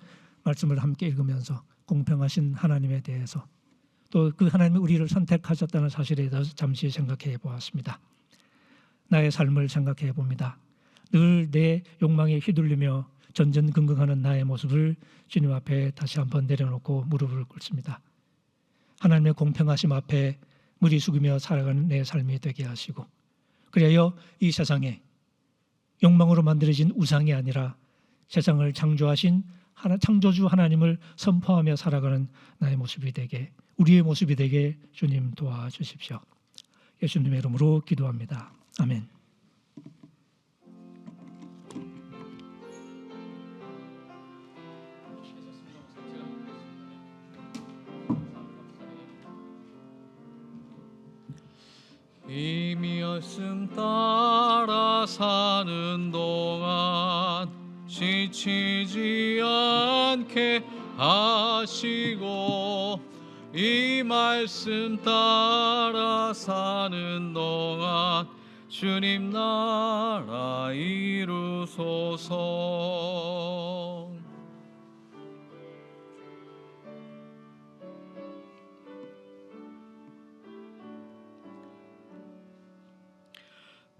말씀을 함께 읽으면서 공평하신 하나님에 대해서, 또 그 하나님이 우리를 선택하셨다는 사실에 대해서 잠시 생각해 보았습니다. 나의 삶을 생각해 봅니다. 늘 내 욕망에 휘둘리며 전전긍긍하는 나의 모습을 주님 앞에 다시 한번 내려놓고 무릎을 꿇습니다. 하나님의 공평하심 앞에 무리 숙이며 살아가는 내 삶이 되게 하시고, 그래야 이 세상에 욕망으로 만들어진 우상이 아니라 세상을 창조하신 창조주 하나님을 선포하며 살아가는 나의 모습이 되게, 우리의 모습이 되게 주님 도와주십시오. 예수님의 이름으로 기도합니다. 아멘. 이 말씀 따라 사는 동안 지치지 않게 하시고 이 말씀 따라 사는 동안 주님 나라 이루소서.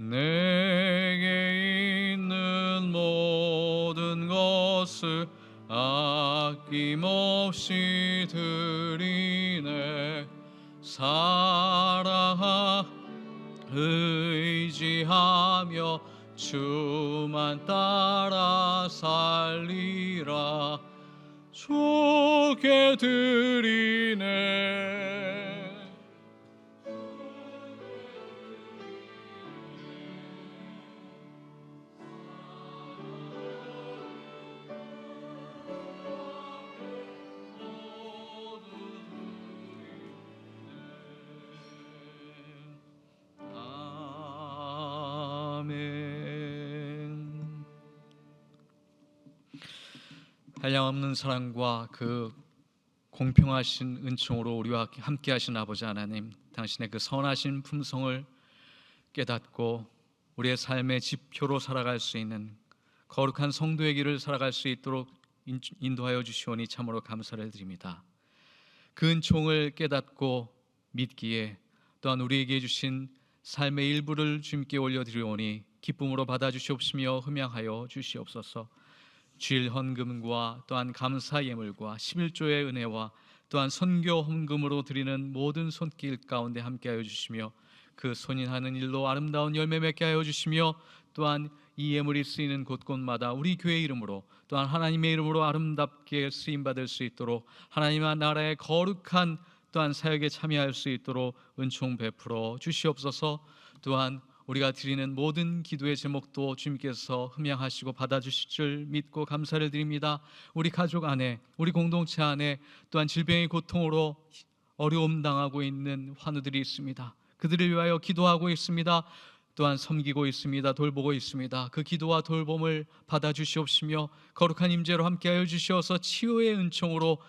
내게 있는 모든 것을 아낌없이 드리네. 사랑하 의지하며 주만 따라 살리라. 주께 드리네. 한량없는 사랑과 그 공평하신 은총으로 우리와 함께 하신 아버지 하나님, 당신의 그 선하신 품성을 깨닫고 우리의 삶의 지표로 살아갈 수 있는 거룩한 성도의 길을 살아갈 수 있도록 인도하여 주시오니 참으로 감사를 드립니다. 그 은총을 깨닫고 믿기에 또한 우리에게 주신 삶의 일부를 주님께 올려드리오니 기쁨으로 받아주시옵시며 흠양하여 주시옵소서. 주일 헌금과 또한 감사 예물과 11조의 은혜와 또한 선교 헌금으로 드리는 모든 손길 가운데 함께하여 주시며 그 손인하는 일로 아름다운 열매 맺게 하여 주시며 또한 이 예물이 쓰이는 곳곳마다 우리 교회 이름으로 또한 하나님의 이름으로 아름답게 쓰임받을 수 있도록 하나님의 나라의 거룩한 또한 사역에 참여할 수 있도록 은총 베풀어 주시옵소서. 또한 우리가 드리는 모든 기도의 제목도 주님께서 흠양하시고 받아주실 줄 믿고 감사를 드립니다. 우리 가족 안에, 우리 공동체 안에 또한 질병의 고통으로 어려움 당하고 있는 환우들이 있습니다. 그들을 위하여 기도하고 있습니다. 또한 섬기고 있습니다. 돌보고 있습니다. 그 기도와 돌봄을 받아주시옵시며 거룩한 임재로 함께하여 주시어서 치유의 은총으로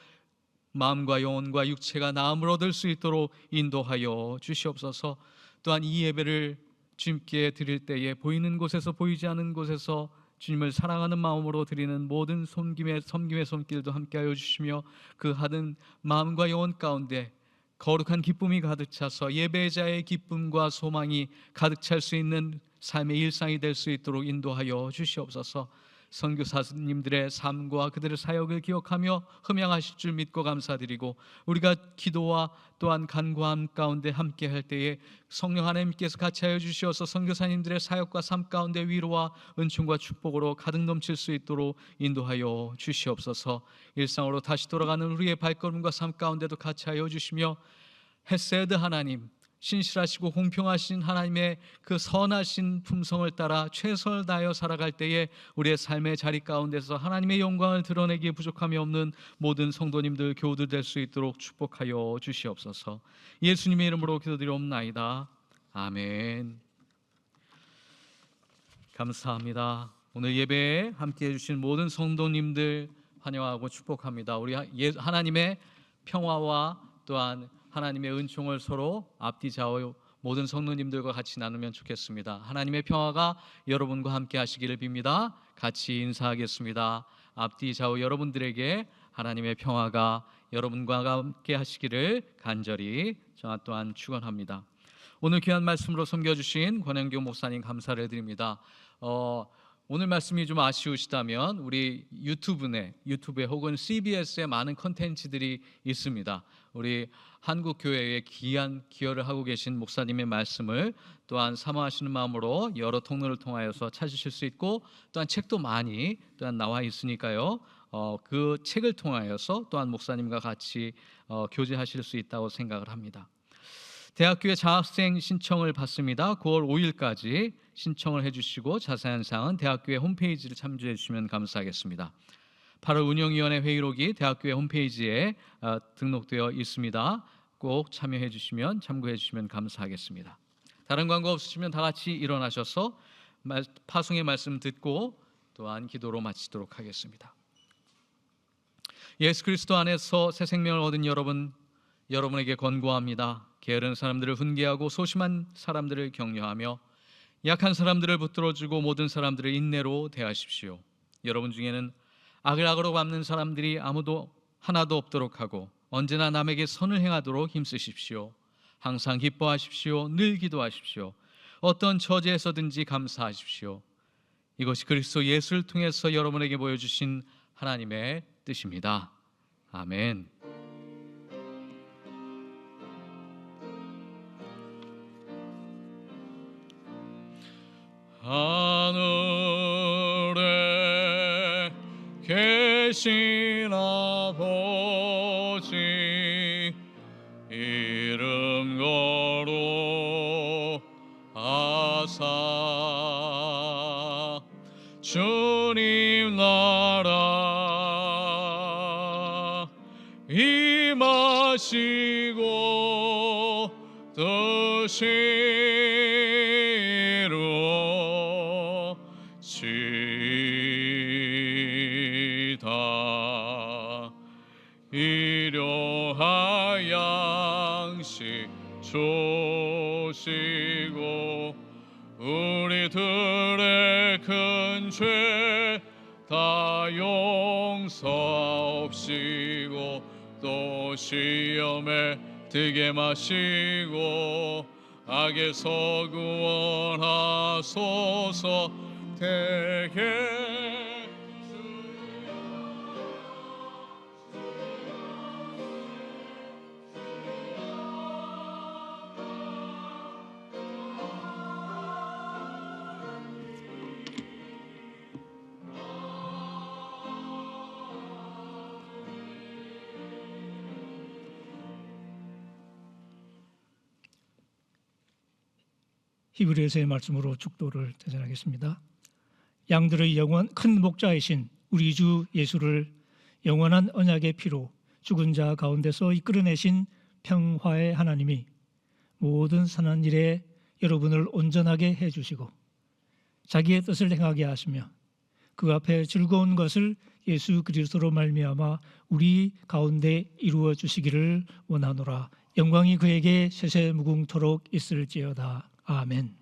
마음과 영혼과 육체가 나음을 얻을 수 있도록 인도하여 주시옵소서. 또한 이 예배를 주님께 드릴 때에 보이는 곳에서 보이지 않는 곳에서 주님을 사랑하는 마음으로 드리는 모든 섬김의 손길도 함께하여 주시며 그 하는 마음과 영혼 가운데 거룩한 기쁨이 가득 차서 예배자의 기쁨과 소망이 가득 찰 수 있는 삶의 일상이 될 수 있도록 인도하여 주시옵소서. 선교사님들의 삶과 그들의 사역을 기억하며 흠양하실 줄 믿고 감사드리고 우리가 기도와 또한 간구함 가운데 함께 할 때에 성령 하나님께서 같이 하여 주시어서 선교사님들의 사역과 삶 가운데 위로와 은총과 축복으로 가득 넘칠 수 있도록 인도하여 주시옵소서. 일상으로 다시 돌아가는 우리의 발걸음과 삶 가운데도 같이 하여 주시며 헤세드 하나님, 신실하시고 공평하신 하나님의 그 선하신 품성을 따라 최선을 다하여 살아갈 때에 우리의 삶의 자리 가운데서 하나님의 영광을 드러내기에 부족함이 없는 모든 성도님들, 교우들 될 수 있도록 축복하여 주시옵소서. 예수님의 이름으로 기도드리옵나이다. 아멘. 감사합니다. 오늘 예배에 함께해 주신 모든 성도님들 환영하고 축복합니다. 우리 하나님의 평화와 또한 하나님의 은총을 서로 앞뒤 좌우 모든 성도님들과 같이 나누면 좋겠습니다. 하나님의 평화가 여러분과 함께 하시기를 빕니다. 같이 인사하겠습니다. 앞뒤 좌우 여러분들에게 하나님의 평화가 여러분과 함께 하시기를 간절히 저 또한 축원합니다. 오늘 귀한 말씀으로 섬겨주신 권영교 목사님 감사를 드립니다. 오늘 말씀이 좀 아쉬우시다면 우리 유튜브에 혹은 CBS에 많은 컨텐츠들이 있습니다. 우리 한국 교회에 귀한 기여를 하고 계신 목사님의 말씀을 또한 사모하시는 마음으로 여러 통로를 통하여서 찾으실 수 있고 또한 책도 많이 또한 나와 있으니까요. 그 책을 통하여서 또한 목사님과 같이 교제하실 수 있다고 생각을 합니다. 대학교에 장학생 신청을 받습니다. 9월 5일까지 신청을 해주시고 자세한 사항은 대학교의 홈페이지를 참조해 주시면 감사하겠습니다. 8월 운영위원회 회의록이 대학교의 홈페이지에 등록되어 있습니다. 꼭 참여해 주시면 참고해 주시면 감사하겠습니다. 다른 광고 없으시면 다 같이 일어나셔서 파송의 말씀 듣고 또한 기도로 마치도록 하겠습니다. 예수 그리스도 안에서 새 생명을 얻은 여러분에게 권고합니다. 게으른 사람들을 훈계하고 소심한 사람들을 격려하며 약한 사람들을 붙들어주고 모든 사람들을 인내로 대하십시오. 여러분 중에는 악을 악으로 갚는 사람들이 하나도 없도록 하고 언제나 남에게 선을 행하도록 힘쓰십시오. 항상 기뻐하십시오. 늘 기도하십시오. 어떤 처지에서든지 감사하십시오. 이것이 그리스도 예수를 통해서 여러분에게 보여주신 하나님의 뜻입니다. 아멘. 하늘에 계신 아버지 이름 거룩하사 주님 나라 임하시고 뜻이 이루어지다 일용할 양식 주시고 우리들의 큰 죄 다 용서하옵시고 또 시험에 들게 마시고 악에서 구원하소서. 대개 히브리서의 말씀으로 축도를 대전하겠습니다. 양들의 영원 큰 목자이신 우리 주 예수를 영원한 언약의 피로 죽은 자 가운데서 이끌어내신 평화의 하나님이 모든 선한 일에 여러분을 온전하게 해주시고 자기의 뜻을 행하게 하시며 그 앞에 즐거운 것을 예수 그리스도로 말미암아 우리 가운데 이루어 주시기를 원하노라. 영광이 그에게 세세무궁토록 있을지어다. 아멘.